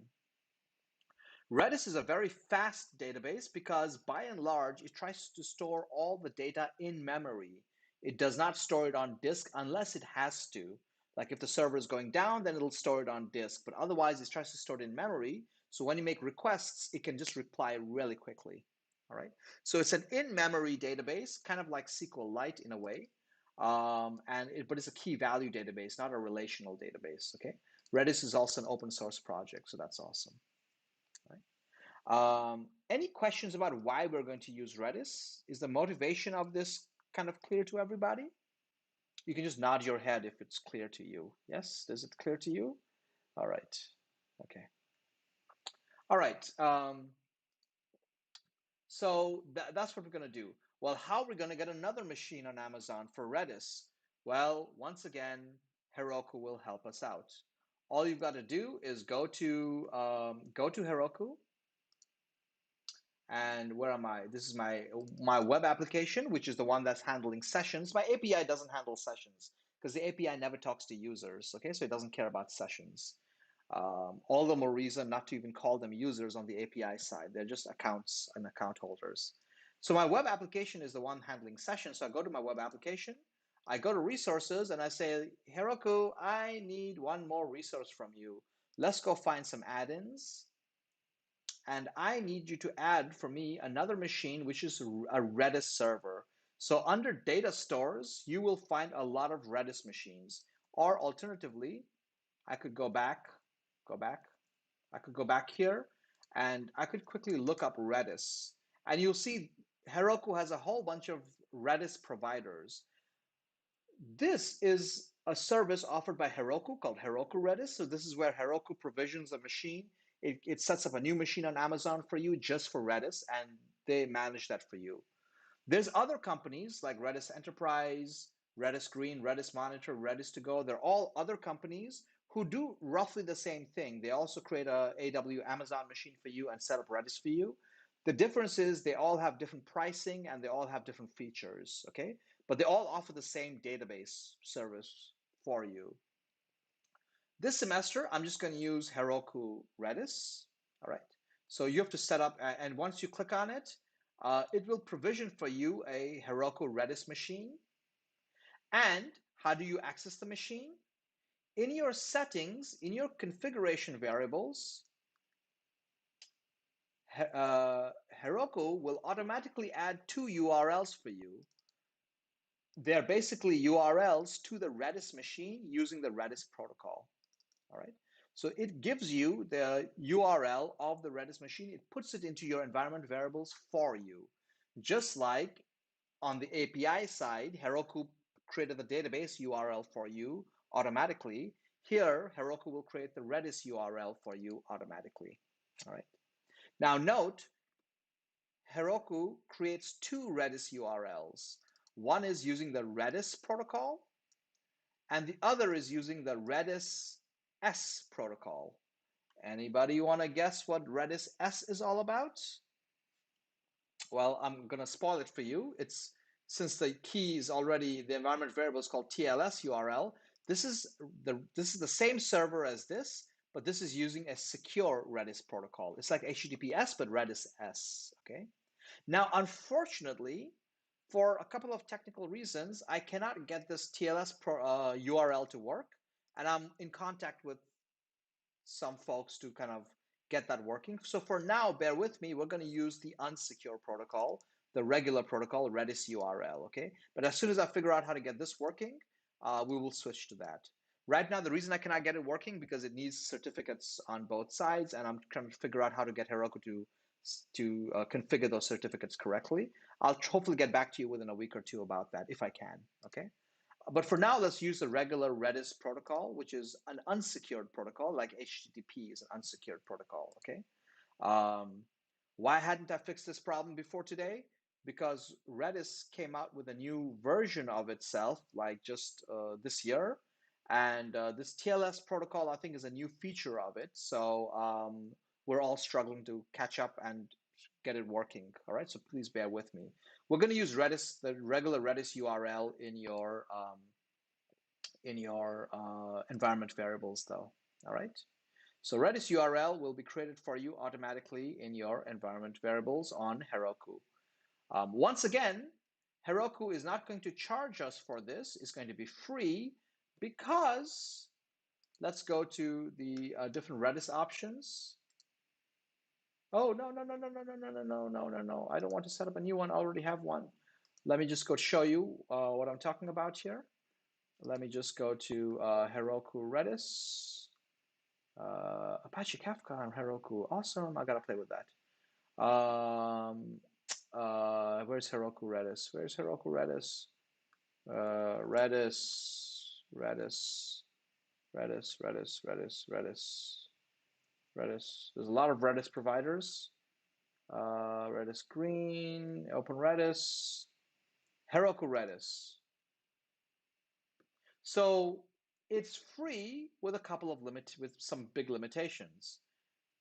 Redis is a very fast database because by and large, it tries to store all the data in memory. It does not store it on disk unless it has to. Like if the server is going down, then it'll store it on disk, but otherwise it tries to store it in memory. So when you make requests, it can just reply really quickly, all right? So it's an in-memory database, kind of like SQLite in a way, but it's a key value database, not a relational database, okay? Redis is also an open source project, so that's awesome. Right? Any questions about why we're going to use Redis? Is the motivation of this kind of clear to everybody? You can just nod your head if it's clear to you. Yes, is it clear to you? All right. Okay. All right. So that's what we're going to do. Well, how are we going to get another machine on Amazon for Redis? Well, once again, Heroku will help us out. All you've got to do is go to Heroku, and where am I? This is my web application, which is the one that's handling sessions. My API doesn't handle sessions because the API never talks to users. Okay, so it doesn't care about sessions. All the more reason not to even call them users on the API side. They're just accounts and account holders. So my web application is the one handling sessions. So I go to my web application, I go to resources, and I say, Heroku, I need one more resource from you. Let's go find some add-ins. And I need you to add for me another machine, which is a Redis server. So under data stores, you will find a lot of Redis machines. Or alternatively, I could go back. I could go back here and I could quickly look up Redis. And you'll see Heroku has a whole bunch of Redis providers. This is a service offered by Heroku called Heroku Redis. So this is where Heroku provisions a machine. It sets up a new machine on Amazon for you just for Redis, and they manage that for you. There's other companies like Redis Enterprise, Redis Green, Redis Monitor, Redis to Go. They're all other companies who do roughly the same thing. They also create a AW Amazon machine for you and set up Redis for you. The difference is they all have different pricing and they all have different features, okay? But they all offer the same database service for you. This semester, I'm just going to use Heroku Redis. All right. So you have to set up, and once you click on it, it will provision for you a Heroku Redis machine. And how do you access the machine? In your settings, in your configuration variables, Heroku will automatically add two URLs for you. They're basically URLs to the Redis machine using the Redis protocol. All right. So it gives you the URL of the Redis machine. It puts it into your environment variables for you. Just like on the API side, Heroku created the database URL for you automatically. Here, Heroku will create the Redis URL for you automatically. All right. Now note, Heroku creates two Redis URLs. One is using the Redis protocol, and the other is using the Redis S protocol. Anybody want to guess what Redis S is all about? Well, I'm going to spoil it for you. It's since the key is already the environment variable is called TLS URL. This is the same server as this, but this is using a secure Redis protocol. It's like HTTPS but Redis S. Okay. Now, unfortunately, for a couple of technical reasons, I cannot get this TLS URL to work, and I'm in contact with some folks to kind of get that working. So for now, bear with me. We're going to use the unsecure protocol, the regular protocol, Redis URL, okay? But as soon as I figure out how to get this working, we will switch to that. Right now, the reason I cannot get it working because it needs certificates on both sides, and I'm trying to figure out how to get Heroku to configure those certificates correctly. I'll hopefully get back to you within a week or two about that if I can, okay? But for now, let's use the regular Redis protocol, which is an unsecured protocol, like HTTP is an unsecured protocol, okay? Um, why hadn't I fixed this problem before today? Because Redis came out with a new version of itself, like just this year. And this TLS protocol, I think, is a new feature of it. So we're all struggling to catch up and get it working. All right, so please bear with me. We're going to use Redis, the regular Redis URL in your environment variables, though. All right. So Redis URL will be created for you automatically in your environment variables on Heroku. Once again, Heroku is not going to charge us for this. It's going to be free because let's go to the different Redis options. Oh, no, no, no, no, no, no, no, no, no, no, no, no. I don't want to set up a new one. I already have one. Let me just go show you what I'm talking about here. Let me just go to Heroku Redis. Apache Kafka on Heroku. Awesome. I got to play with that. Um, where's Heroku Redis? Where's Heroku Redis? Redis. Redis. There's a lot of Redis providers. Redis Green, Open Redis, Heroku Redis. So it's free with a couple of with some big limitations.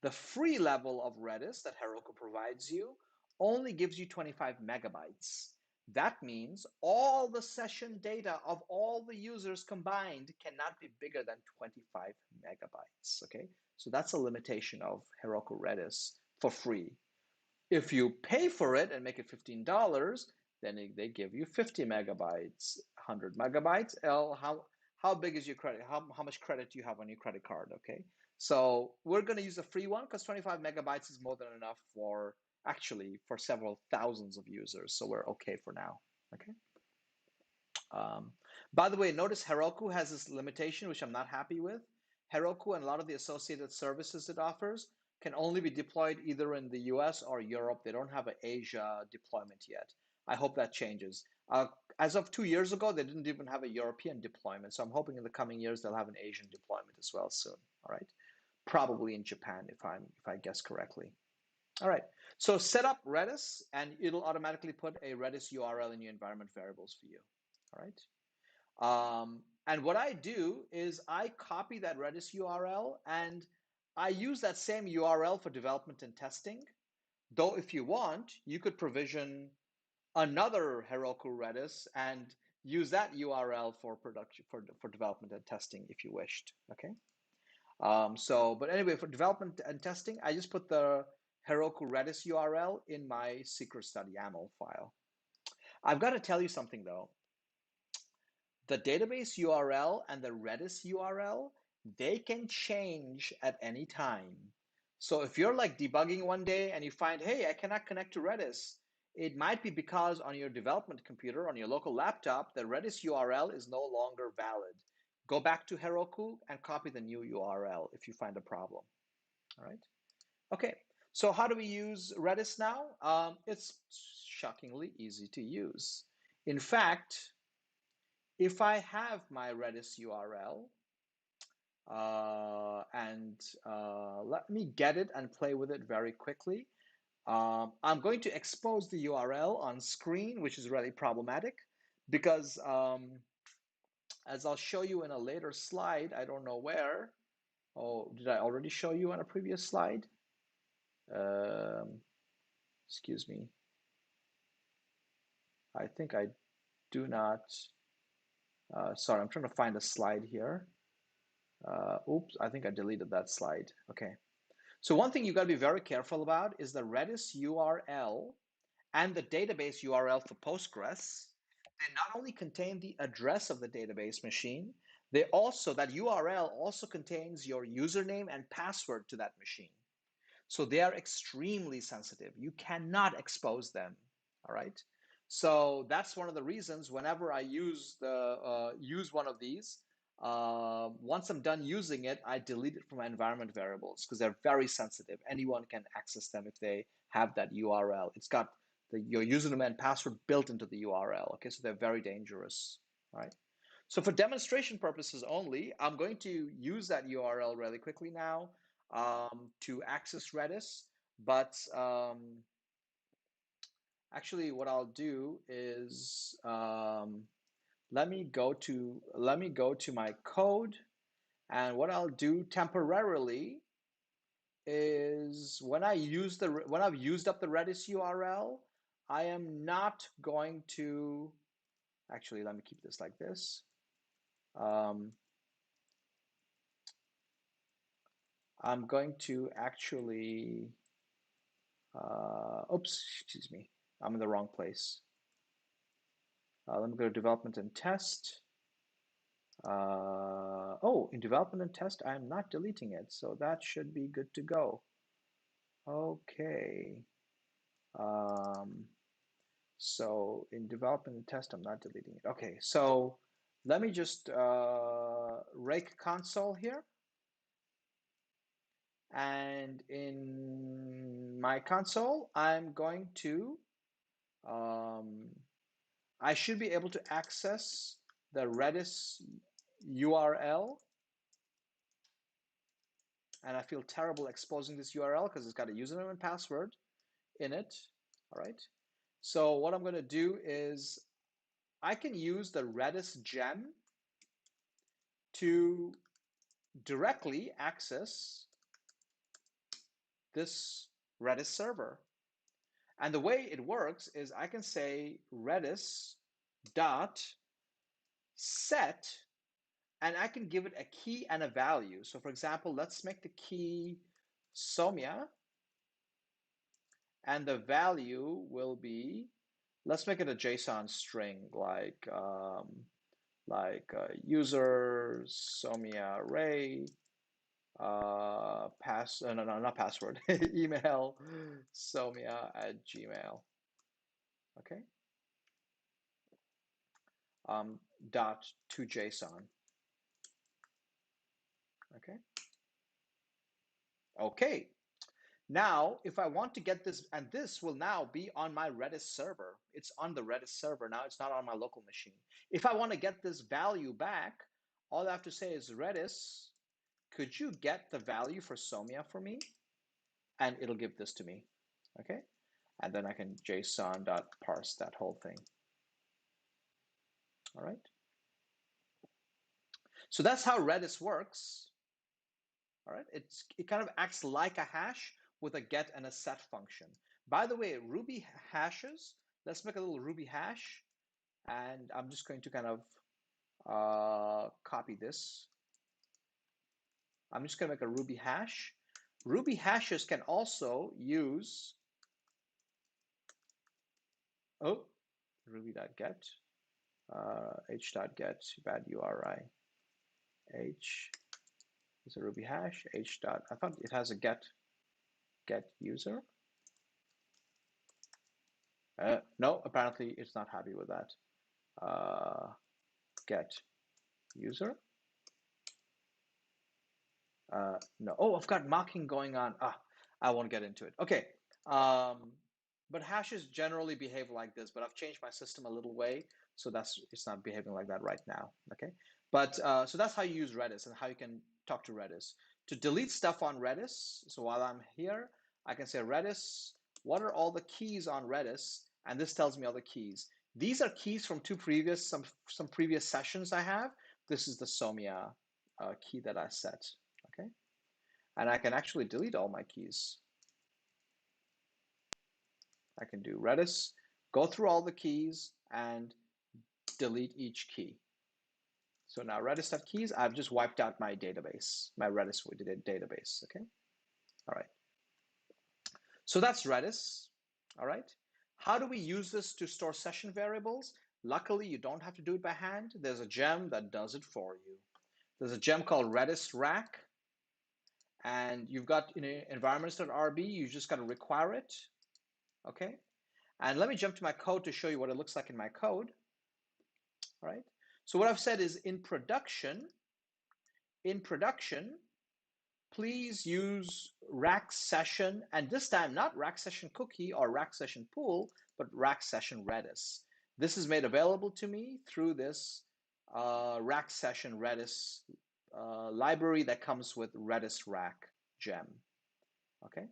The free level of Redis that Heroku provides you only gives you 25 megabytes. That means all the session data of all the users combined cannot be bigger than 25 megabytes. Okay, so that's a limitation of Heroku Redis for free. If you pay for it and make it $15, then they give you 50 megabytes, 100 megabytes. How big is your credit? How much credit do you have on your credit card? Okay, so we're going to use a free one because 25 megabytes is more than enough for actually for several thousands of users. So we're okay for now. Okay. By the way, notice Heroku has this limitation, which I'm not happy with. Heroku and a lot of the associated services it offers can only be deployed either in the US or Europe. They don't have an Asia deployment yet. I hope that changes. As of 2 years ago, they didn't even have a European deployment. So I'm hoping in the coming years they'll have an Asian deployment as well soon. All right, probably in Japan if I guess correctly. All right, so set up Redis, and it'll automatically put a Redis URL in your environment variables for you. All right. And what I do is I copy that Redis URL and I use that same URL for development and testing. Though if you want, you could provision another Heroku Redis and use that URL for production for development and testing if you wished. Okay. But anyway, for development and testing, I just put the Heroku Redis URL in my secret study YAML file. I've got to tell you something though. The database URL and the Redis URL, they can change at any time. So if you're like debugging one day and you find, hey, I cannot connect to Redis, it might be because on your development computer, on your local laptop, the Redis URL is no longer valid. Go back to Heroku and copy the new URL if you find a problem. All right. Okay. So how do we use Redis now? It's shockingly easy to use. In fact, if I have my Redis URL let me get it and play with it very quickly. I'm going to expose the URL on screen, which is really problematic because as I'll show you in a later slide, I don't know where. Oh, did I already show you on a previous slide? Um, excuse me. I think I do not. Sorry, I'm trying to find a slide here. Oops, I think I deleted that slide. Okay. So one thing you got to be very careful about is the Redis URL and the database URL for Postgres. They not only contain the address of the database machine, that URL also contains your username and password to that machine. So they are extremely sensitive. You cannot expose them. All right. So that's one of the reasons whenever I use one of these, once I'm done using it, I delete it from my environment variables because they're very sensitive. Anyone can access them if they have that URL. It's got your username and password built into the URL. Okay, so they're very dangerous. All right. So for demonstration purposes only, I'm going to use that URL really quickly now to access Redis. But actually, what I'll do is let me go to my code, and what I'll do temporarily is when I've used up the Redis URL, I am not going to actually let me keep this like this. I'm going to actually oops, excuse me. I'm in the wrong place. Let me go to development and test. Oh, in development and test, I'm not deleting it, so that should be good to go. Okay. So in development and test, I'm not deleting it. Okay, so let me just rake console here. And in my console, I'm going to, I should be able to access the Redis URL. And I feel terrible exposing this URL because it's got a username and password in it. All right. So what I'm going to do is I can use the Redis gem to directly access this Redis server. And the way it works is I can say Redis dot set, and I can give it a key and a value. So for example, let's make the key Somya, and the value will be, let's make it a JSON string like user Somya array not password email somya@gmail. Okay. Dot to JSON. Okay. Okay. Now, if I want to get this, and this will now be on my Redis server. It's on the Redis server now. It's not on my local machine. If I want to get this value back, all I have to say is Redis, could you get the value for Somya for me? And it'll give this to me. Okay. And then I can JSON.parse that whole thing. All right. So that's how Redis works. All right. It kind of acts like a hash with a get and a set function. By the way, Ruby hashes, let's make a little Ruby hash. And I'm just going to kind of copy this. I'm just going to make a Ruby hash. Ruby hashes can also use, ruby.get, h.get, bad URI. H is a Ruby hash, h dot, I thought it has a get user. No, apparently it's not happy with that. Get user. No, oh, I've got mocking going on. I won't get into it. Okay, but hashes generally behave like this, but I've changed my system a little way, so it's not behaving like that right now. Okay, but so that's how you use Redis and how you can talk to Redis. To delete stuff on Redis, so while I'm here, I can say Redis, what are all the keys on Redis? And this tells me all the keys. These are keys from some previous sessions I have. This is the Somya key that I set. Okay, and I can actually delete all my keys. I can do Redis, go through all the keys and delete each key. So now Redis.keys, I've just wiped out my database, my Redis database. Okay, all right. So that's Redis. All right. How do we use this to store session variables? Luckily, you don't have to do it by hand. There's a gem that does it for you. There's a gem called Redis rack. And you've got environments.rb, you just got to require it. Okay. And let me jump to my code to show you what it looks like in my code. All right. So what I've said is in production, please use rack session, and this time not rack session cookie or rack session pool, but rack session Redis. This is made available to me through this rack session Redis library that comes with Redis rack gem. Okay.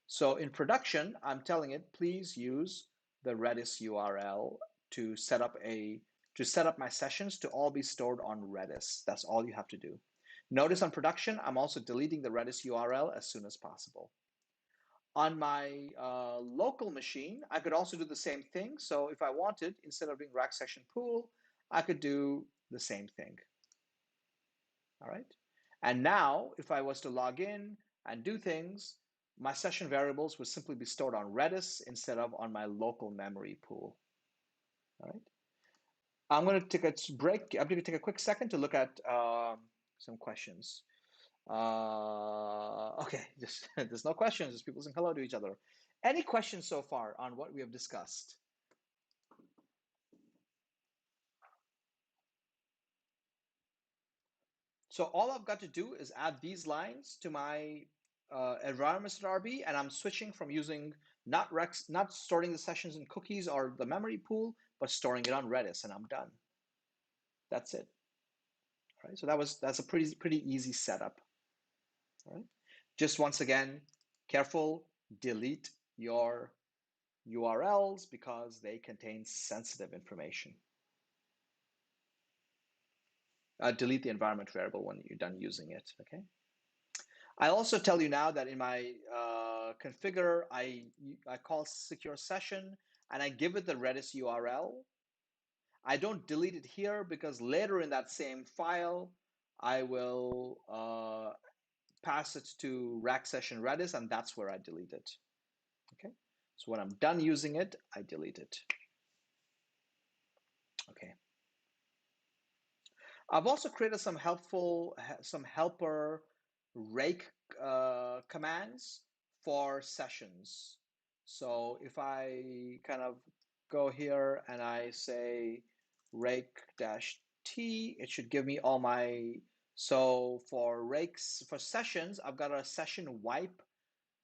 So in production, I'm telling it, please use the Redis URL to set up my sessions to all be stored on Redis. That's all you have to do. Notice on production, I'm also deleting the Redis URL as soon as possible. On my local machine, I could also do the same thing. So if I wanted, instead of doing rack session pool, I could do the same thing. All right. And now, if I was to log in and do things, my session variables would simply be stored on Redis instead of on my local memory pool. All right. I'm going to take a break. I'm going to take a quick second to look at some questions. Okay, there's no questions. Just people saying hello to each other. Any questions so far on what we have discussed? So all I've got to do is add these lines to my environments.rb, and I'm switching from using not storing the sessions in cookies or the memory pool, but storing it on Redis, and I'm done. That's it. All right, so that's a pretty easy setup. All right, just once again, careful, delete your URLs because they contain sensitive information. Delete the environment variable when you're done using it, okay? I also tell you now that in my configure, I call secure session and I give it the Redis URL. I don't delete it here because later in that same file, I will pass it to rack session Redis, and that's where I delete it. Okay, so when I'm done using it, I delete it. Okay. I've also created some helper rake commands for sessions. So if I kind of go here and I say rake-t, it should give me all my, so for rakes, for sessions, I've got a session wipe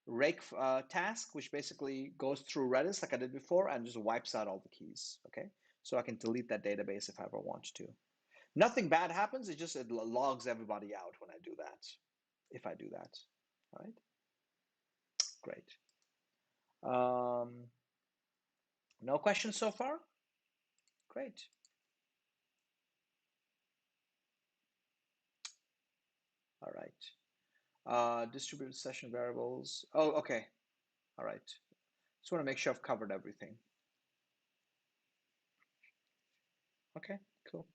rake task, which basically goes through Redis like I did before and just wipes out all the keys, okay? So I can delete that database if I ever want to. Nothing bad happens. It logs everybody out when I do that, if I do that. All right, great. No questions so far? Great. All right. Distributed session variables. Oh, okay. All right. Just want to make sure I've covered everything. Okay, cool.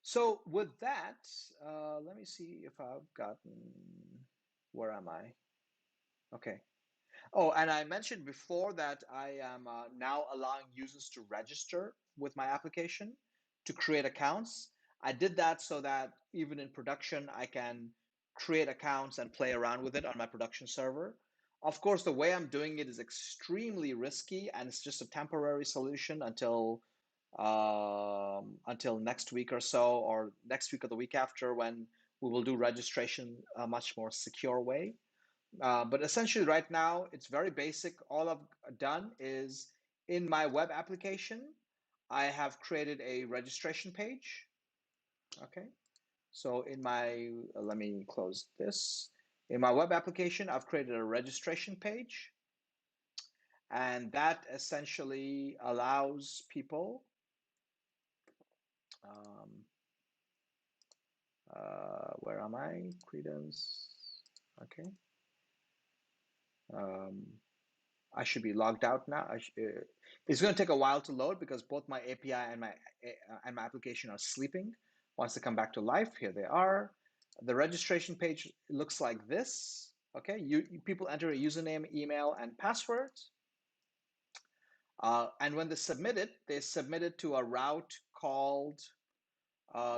So with that, let me see if I've gotten, where am I? Okay. Oh, and I mentioned before that I am now allowing users to register with my application to create accounts. I did that so that even in production, I can create accounts and play around with it on my production server. Of course, the way I'm doing it is extremely risky, and it's just a temporary solution until next week or so, or next week or the week after, when we will do registration a much more secure way. But essentially right now, it's very basic. All I've done is in my web application, I have created a registration page. Okay. So in my, let me close this. In my web application, I've created a registration page. And that essentially allows people, where am I? Credence. Okay. I should be logged out now. It's going to take a while to load because both my API and my application are sleeping. Once they come back to life, here they are. The registration page looks like this. Okay, people enter a username, email, and password. And when they submit it to a route called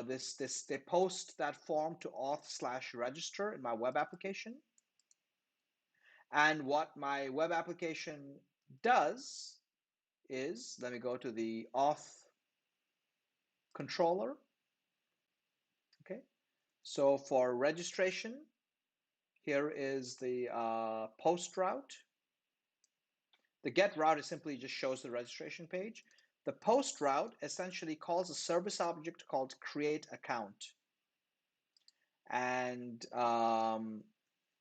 they post that form to auth/register in my web application. And what my web application does is, let me go to the auth controller. Okay, so for registration, here is the post route. The get route is simply just shows the registration page. The post route essentially calls a service object called create account. And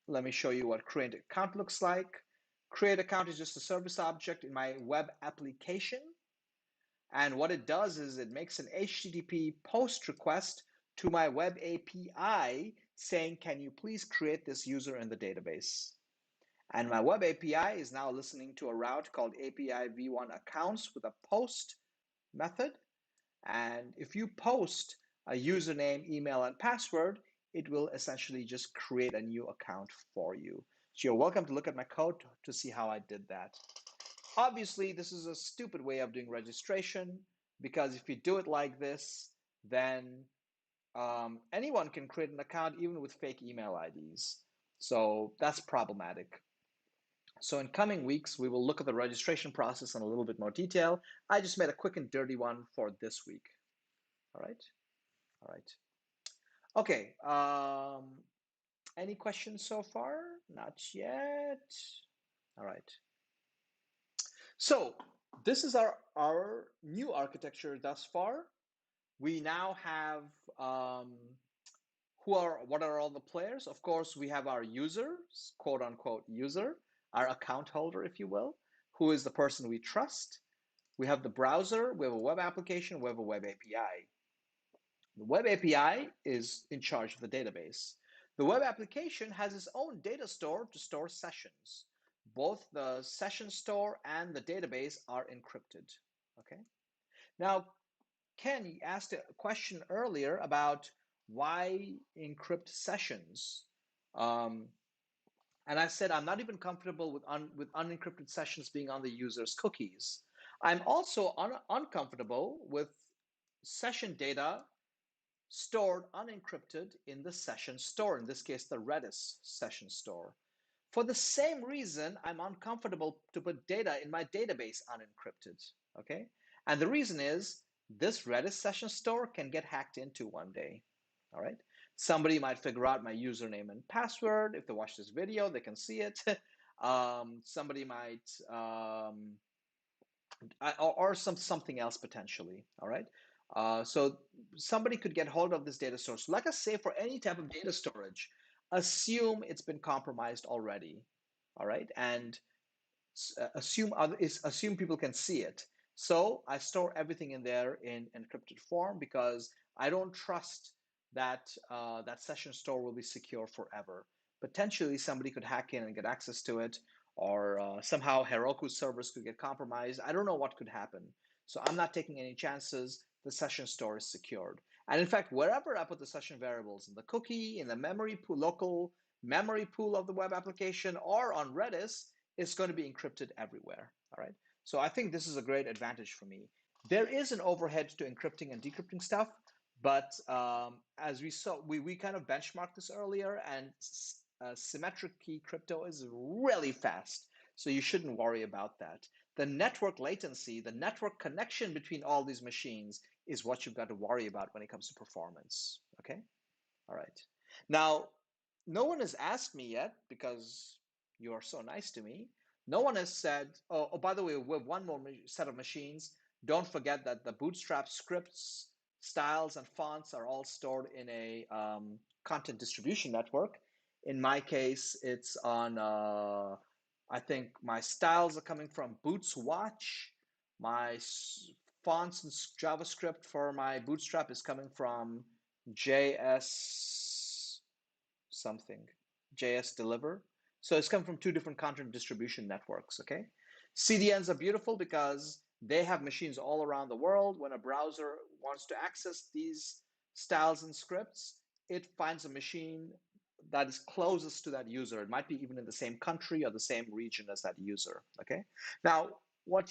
let me show you what create account looks like. Create account is just a service object in my web application. And what it does is it makes an HTTP post request to my web API saying, can you please create this user in the database? And my web API is now listening to a route called API v1 accounts with a post method. And if you post a username, email, and password, it will essentially just create a new account for you. So you're welcome to look at my code to see how I did that. Obviously, this is a stupid way of doing registration because if you do it like this, then anyone can create an account even with fake email IDs. So that's problematic. So in coming weeks, we will look at the registration process in a little bit more detail. I just made a quick and dirty one for this week. All right. All right. Okay. Any questions so far? Not yet. All right. So this is our new architecture thus far. We now have what are all the players? Of course, we have our users, quote unquote user, our account holder, if you will, who is the person we trust. We have the browser, we have a web application, we have a web API. The web API is in charge of the database. The web application has its own data store to store sessions. Both the session store and the database are encrypted. Okay. Now, Ken asked a question earlier about why encrypt sessions. And I said I'm not even comfortable with unencrypted sessions being on the user's cookies. I'm also uncomfortable with session data stored unencrypted in the session store, in this case, the Redis session store. For the same reason, I'm uncomfortable to put data in my database unencrypted, okay? And the reason is this Redis session store can get hacked into one day, all right? Somebody might figure out my username and password. If they watch this video, they can see it. Somebody might, or something else potentially, all right? So somebody could get hold of this data source. Like I say, for any type of data storage, assume it's been compromised already, all right? And assume people can see it. So I store everything in there in encrypted form because I don't trust that that session store will be secure forever. Potentially, somebody could hack in and get access to it, or somehow Heroku's servers could get compromised. I don't know what could happen. So I'm not taking any chances. The session store is secured. And in fact, wherever I put the session variables, in the cookie, in the memory pool, local memory pool of the web application, or on Redis, it's going to be encrypted everywhere. All right. So I think this is a great advantage for me. There is an overhead to encrypting and decrypting stuff, but as we saw, we kind of benchmarked this earlier, and symmetric key crypto is really fast. So you shouldn't worry about that. The network latency, the network connection between all these machines is what you've got to worry about when it comes to performance. Okay. All right. Now, no one has asked me yet because you are so nice to me. No one has said, oh, by the way, we have one more set of machines. Don't forget that the Bootstrap scripts, styles, and fonts are all stored in a content distribution network. In my case, it's on, I think my styles are coming from Boots Watch. My fonts and JavaScript for my Bootstrap is coming from JS something, JS Deliver. So it's come from two different content distribution networks, okay? CDNs are beautiful because they have machines all around the world. When a browser wants to access these styles and scripts, it finds a machine that is closest to that user. It might be even in the same country or the same region as that user, okay? Now, what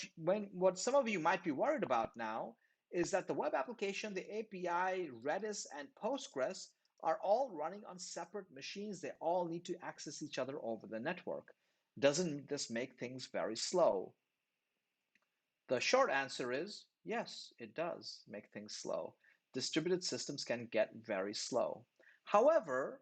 some of you might be worried about now is that the web application, the API, Redis, and Postgres are all running on separate machines. They all need to access each other over the network. Doesn't this make things very slow? The short answer is yes, it does make things slow. Distributed systems can get very slow. However,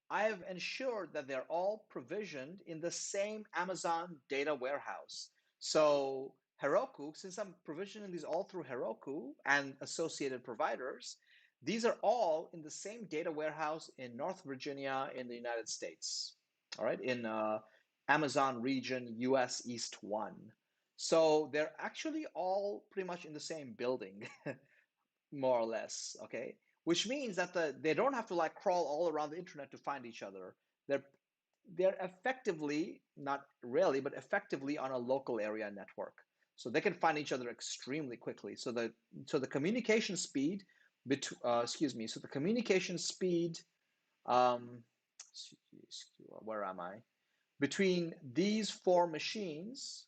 I have ensured that they're all provisioned in the same Amazon data warehouse. So Heroku, since I'm provisioning these all through Heroku and associated providers, these are all in the same data warehouse in North Virginia in the United States. All right, in Amazon region, US East 1. So they're actually all pretty much in the same building, more or less, okay? Which means that they don't have to like crawl all around the internet to find each other. They're they're effectively, not really, but effectively on a local area network. So they can find each other extremely quickly. So the communication speed so the communication speed um, where am I? Between these four machines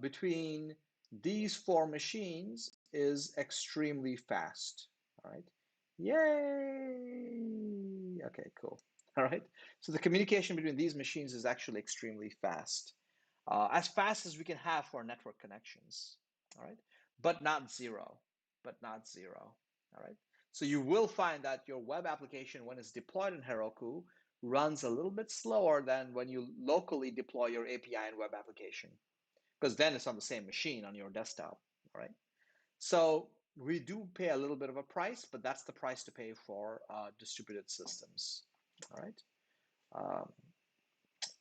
between these four machines is extremely fast. All right. Yay. Okay, cool. All right. So the communication between these machines is actually extremely as fast as we can have for network connections. All right. But not zero. But not zero. All right. So you will find that your web application, when it's deployed in Heroku, runs a little bit slower than when you locally deploy your API and web application, because then it's on the same machine on your desktop, all right? So we do pay a little bit of a price, but that's the price to pay for distributed systems, all right? Um,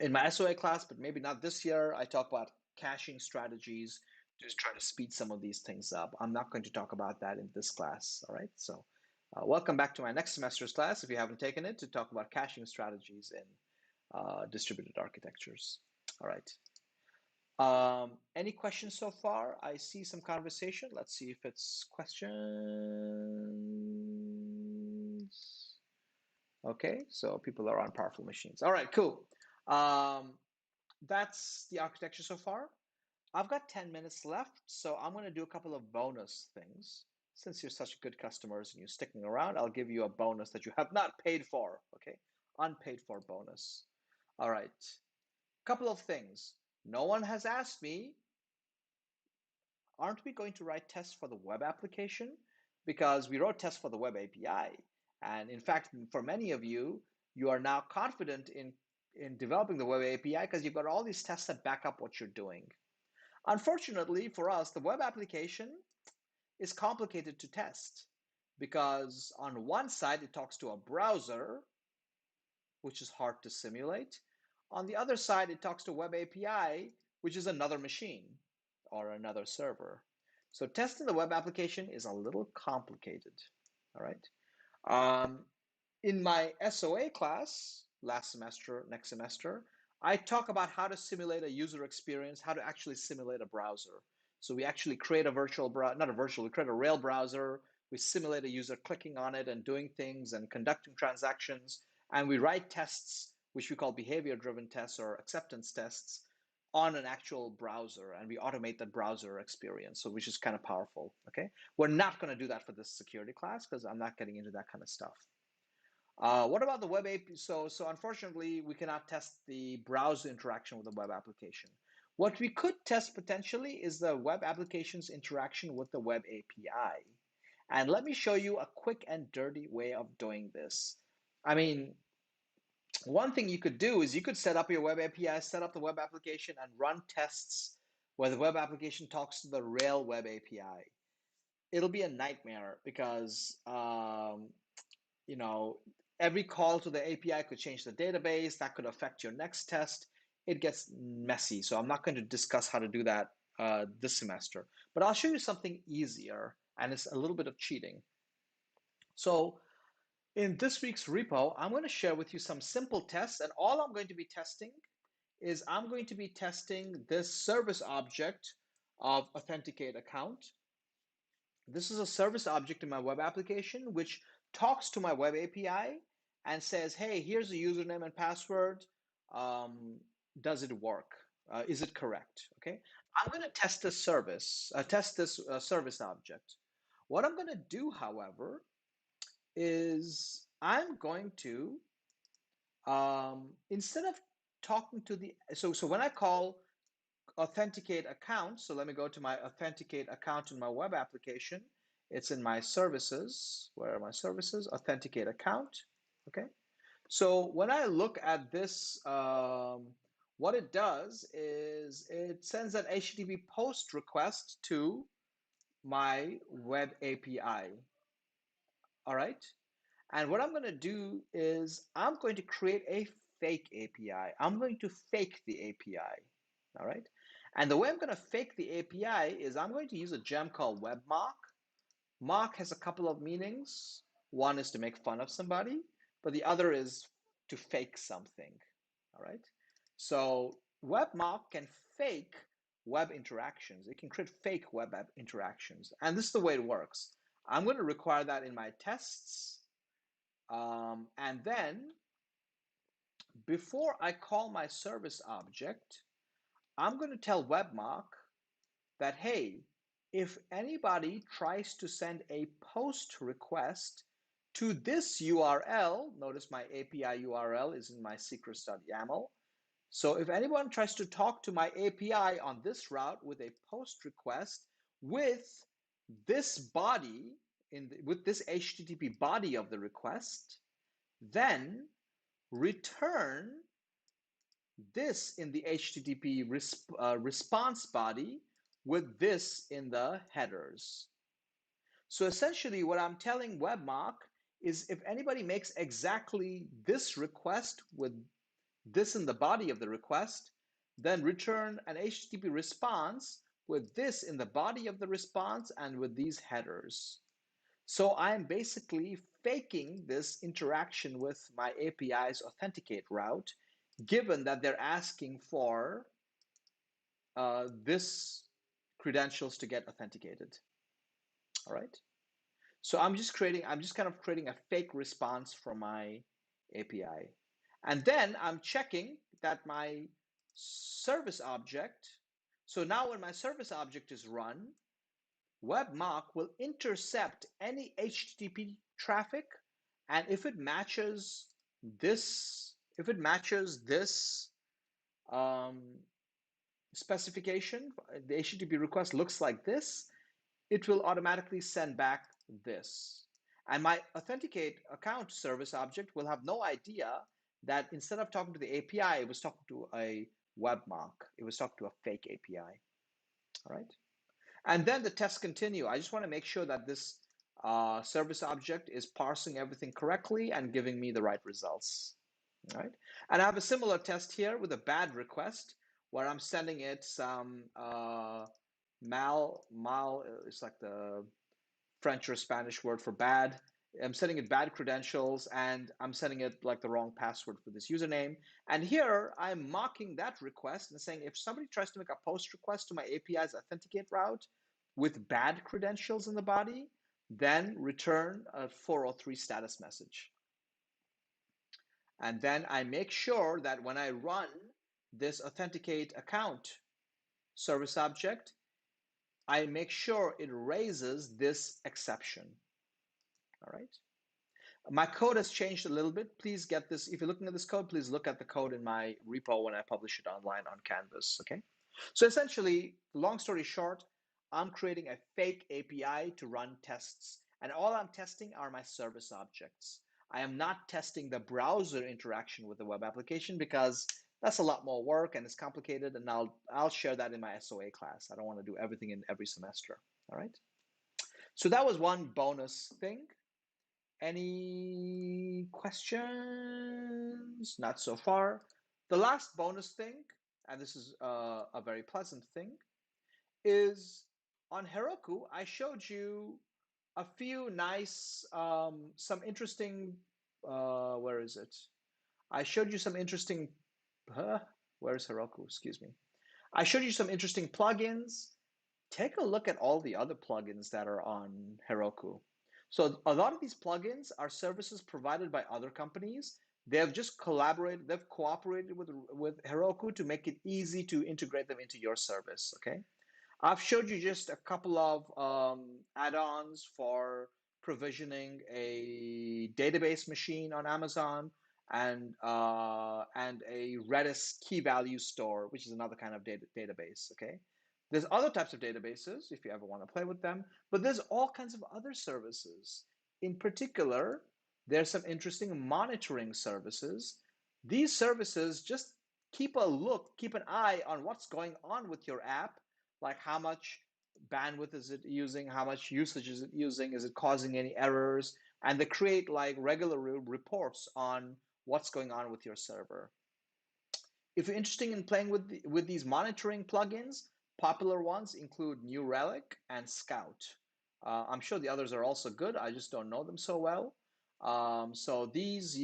in my SOA class, but maybe not this year, I talk about caching strategies to try to speed some of these things up. I'm not going to talk about that in this class, all right? So welcome back to my next semester's class, if you haven't taken it, to talk about caching strategies in distributed architectures, all right? Any questions so far? I see some conversation. Let's see if it's questions. Okay, so people are on powerful machines. All right, cool. That's the architecture so far. I've got 10 minutes left, so I'm going to do a couple of bonus things. Since you're such good customers and you're sticking around, I'll give you a bonus that you have not paid for, okay? Unpaid for bonus. All right, couple of things. No one has asked me, aren't we going to write tests for the web application? Because we wrote tests for the web API. And in fact, for many of you, you are now confident in developing the web API because you've got all these tests that back up what you're doing. Unfortunately for us, the web application is complicated to test because on one side, it talks to a browser, which is hard to simulate. On the other side, it talks to web API, which is another machine or another server. So testing the web application is a little complicated, all right? In my SOA class last semester, next semester, I talk about how to simulate a user experience, how to actually simulate a browser. So we actually create a virtual browser, not a virtual, we create a real browser, we simulate a user clicking on it and doing things and conducting transactions, and we write tests, which we call behavior-driven tests or acceptance tests, on an actual browser, and we automate that browser experience, so which is kind of powerful, okay? We're not gonna do that for this security class because I'm not getting into that kind of stuff. What about the web API? So unfortunately, we cannot test the browser interaction with the web application. What we could test potentially is the web application's interaction with the web API. And let me show you a quick and dirty way of doing this. I mean, one thing you could do is you could set up your web API, set up the web application, and run tests where the web application talks to the real web API. It'll be a nightmare because you know, every call to the API could change the database. That could affect your next test. It gets messy. So I'm not going to discuss how to do that this semester. But I'll show you something easier, and it's a little bit of cheating. So in this week's repo, I'm going to share with you some simple tests, and all I'm going to be testing is I'm going to be testing this service object of authenticate account. This is a service object in my web application, which talks to my web API and says, hey, here's a username and password. Does it work? Is it correct? Okay. I'm going to test this service, service object. What I'm going to do, however, is I'm going to, instead of talking to the, so when I call authenticate account. So let me go to my authenticate account in my web application. It's in my services. Where are my services? Authenticate account. Okay. So when I look at this, what it does is it sends an HTTP post request to my web API. All right. And what I'm going to do is I'm going to create a fake API. I'm going to fake the API. All right. And the way I'm going to fake the API is I'm going to use a gem called webmock. Mock has a couple of meanings. One is to make fun of somebody, but the other is to fake something. All right. So webmock can fake web interactions. It can create fake web app interactions. And this is the way it works. I'm going to require that in my tests. And then before I call my service object, I'm going to tell webmock that, hey, if anybody tries to send a post request to this URL, notice my API URL is in my secrets.yaml. So if anyone tries to talk to my API on this route with a post request with this body with this HTTP body of the request, then return this in the HTTP response body with this in the headers. So essentially what I'm telling Webmock is if anybody makes exactly this request with this in the body of the request, then return an HTTP response with this in the body of the response and with these headers. So I'm basically faking this interaction with my API's authenticate route, given that they're asking for this credentials to get authenticated. All right. So I'm just kind of creating a fake response from my API. And then I'm checking that my service object, so now when my service object is run, Webmock will intercept any HTTP traffic, and if it matches this, specification, the HTTP request looks like this, it will automatically send back this. And my authenticate account service object will have no idea that instead of talking to the API, it was talking to a Webmock. It was talking to a fake API. All right. And then the tests continue. I just want to make sure that this service object is parsing everything correctly and giving me the right results. All right. And I have a similar test here with a bad request where I'm sending it some it's like the French or Spanish word for bad. I'm sending it bad credentials and I'm sending it like the wrong password for this username. And here I'm mocking that request and saying if somebody tries to make a post request to my API's authenticate route with bad credentials in the body, then return a 403 status message. And then I make sure that when I run this authenticate account service object, I make sure it raises this exception. All right. My code has changed a little bit. Please get this. If you're looking at this code, please look at the code in my repo when I publish it online on Canvas. Okay. So essentially, long story short, I'm creating a fake API to run tests. And all I'm testing are my service objects. I am not testing the browser interaction with the web application because that's a lot more work and it's complicated. And I'll share that in my SOA class. I don't want to do everything in every semester. All right. So that was one bonus thing. Any questions? Not so far. The last bonus thing, and this is a very pleasant thing, is on Heroku, I showed you a few nice, some interesting, where is it? I showed you some interesting, where's Heroku? Excuse me. I showed you some interesting plugins. Take a look at all the other plugins that are on Heroku. So a lot of these plugins are services provided by other companies. They have just collaborated, they've cooperated with Heroku to make it easy to integrate them into your service, okay? I've showed you just a couple of add-ons for provisioning a database machine on Amazon and a Redis key value store, which is another kind of database, okay? There's other types of databases if you ever want to play with them, but there's all kinds of other services. In particular, there's some interesting monitoring services. These services just keep an eye on what's going on with your app, like how much bandwidth is it using, how much usage is it using, is it causing any errors, and they create like regular reports on what's going on with your server. If you're interested in playing with these monitoring plugins, popular ones include New Relic and Scout. I'm sure the others are also good. I just don't know them so well. So these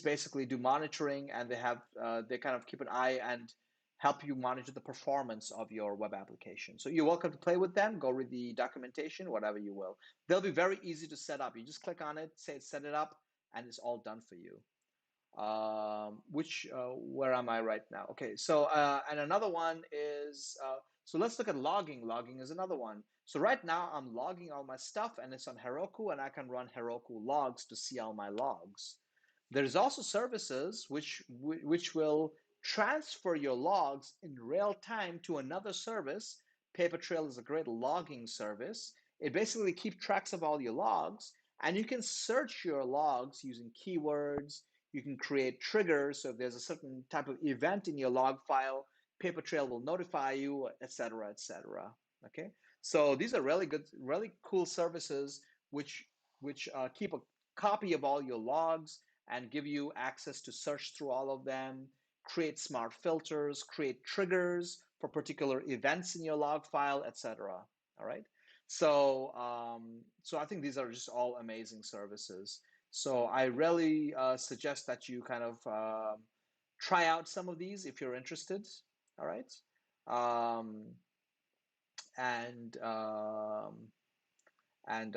basically do monitoring, and they kind of keep an eye and help you monitor the performance of your web application. So you're welcome to play with them. Go read the documentation, whatever you will. They'll be very easy to set up. You just click on it, say set it up, and it's all done for you. Where am I right now? Okay, so and another one is so let's look at logging. Logging is another one. So right now I'm logging all my stuff and it's on Heroku, and I can run Heroku logs to see all my logs. There's also services which will transfer your logs in real time to another service. Papertrail is a great logging service. It basically keeps tracks of all your logs, and you can search your logs using keywords. You can create triggers. So if there's a certain type of event in your log file, Papertrail will notify you, et cetera, et cetera. Okay, so these are really good, really cool services which keep a copy of all your logs and give you access to search through all of them, create smart filters, create triggers for particular events in your log file, etc. All right. So I think these are just all amazing services. So I really suggest that you kind of try out some of these if you're interested. All right. Um, and and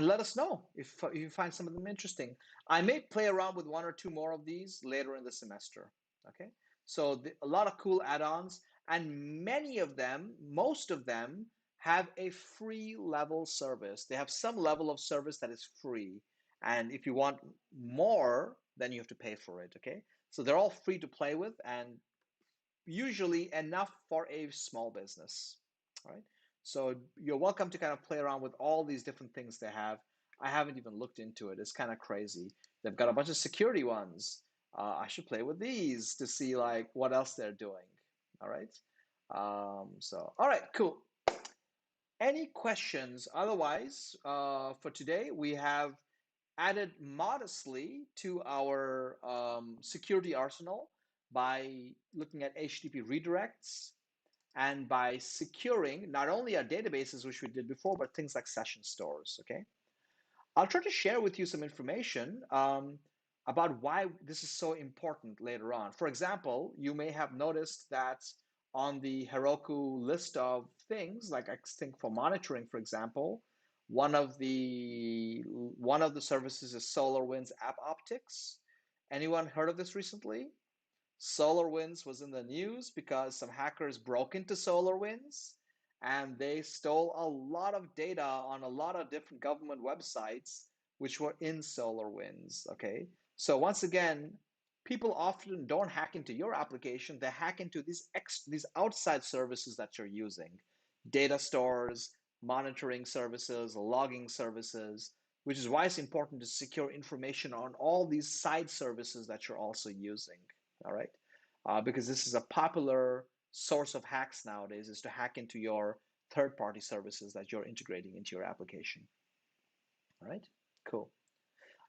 let us know if you find some of them interesting. I may play around with one or two more of these later in the semester. Okay, so a lot of cool add-ons, and many of them, most of them, have a free level service. They have some level of service that is free, and if you want more, then you have to pay for it. Okay, so they're all free to play with, and usually enough for a small business. All right. So you're welcome to kind of play around with all these different things they have. I haven't even looked into it. It's kind of crazy. They've got a bunch of security ones. I should play with these to see like what else they're doing. All right. All right, cool. Any questions? Otherwise, for today, we have added modestly to our security arsenal by looking at HTTP redirects and by securing not only our databases, which we did before, but things like session stores. Okay. I'll try to share with you some information about why this is so important later on. For example, you may have noticed that on the Heroku list of things, like I think for monitoring, for example, one of the services is SolarWinds App Optics. Anyone heard of this recently? SolarWinds was in the news because some hackers broke into SolarWinds and they stole a lot of data on a lot of different government websites which were in SolarWinds. Okay. So once again, people often don't hack into your application, they hack into these outside services that you're using. Data stores, monitoring services, logging services, which is why it's important to secure information on all these side services that you're also using. All right, because this is a popular source of hacks nowadays, is to hack into your third-party services that you're integrating into your application. All right, cool.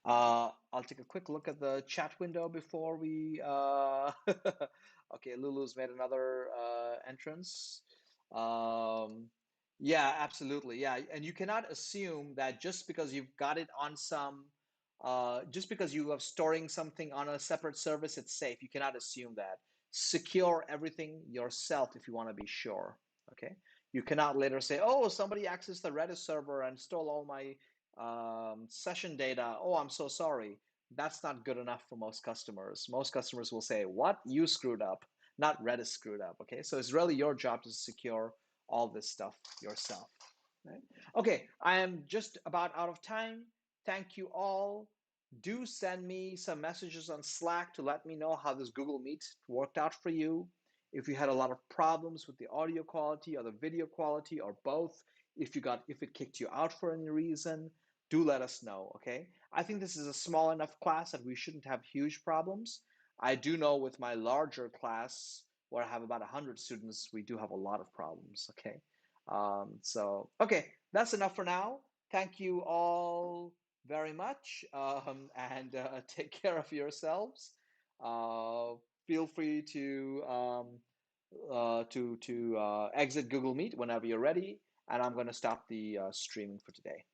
I'll take a quick look at the chat window before we. Okay, Lulu's made another entrance. Um, yeah, absolutely. Yeah, and you cannot assume that just because you've got it on just because you are storing something on a separate service, it's safe. You cannot assume that. Secure everything yourself if you want to be sure. Okay, you cannot later say, "Oh, somebody accessed the Redis server and stole all my session data. Oh, I'm so sorry." That's not good enough for most customers. Most customers will say, "What? You screwed up, not Redis screwed up." Okay, so it's really your job to secure all this stuff yourself. Right? Okay, I am just about out of time. Thank you all. Do send me some messages on Slack to let me know how this Google Meet worked out for you. If you had a lot of problems with the audio quality or the video quality or both, if it kicked you out for any reason, do let us know, okay? I think this is a small enough class that we shouldn't have huge problems. I do know with my larger class, where I have about 100 students, we do have a lot of problems, okay? Okay, that's enough for now. Thank you all very much, and take care of yourselves. Uh, Feel free to exit Google Meet whenever you're ready, and I'm going to stop the streaming for today.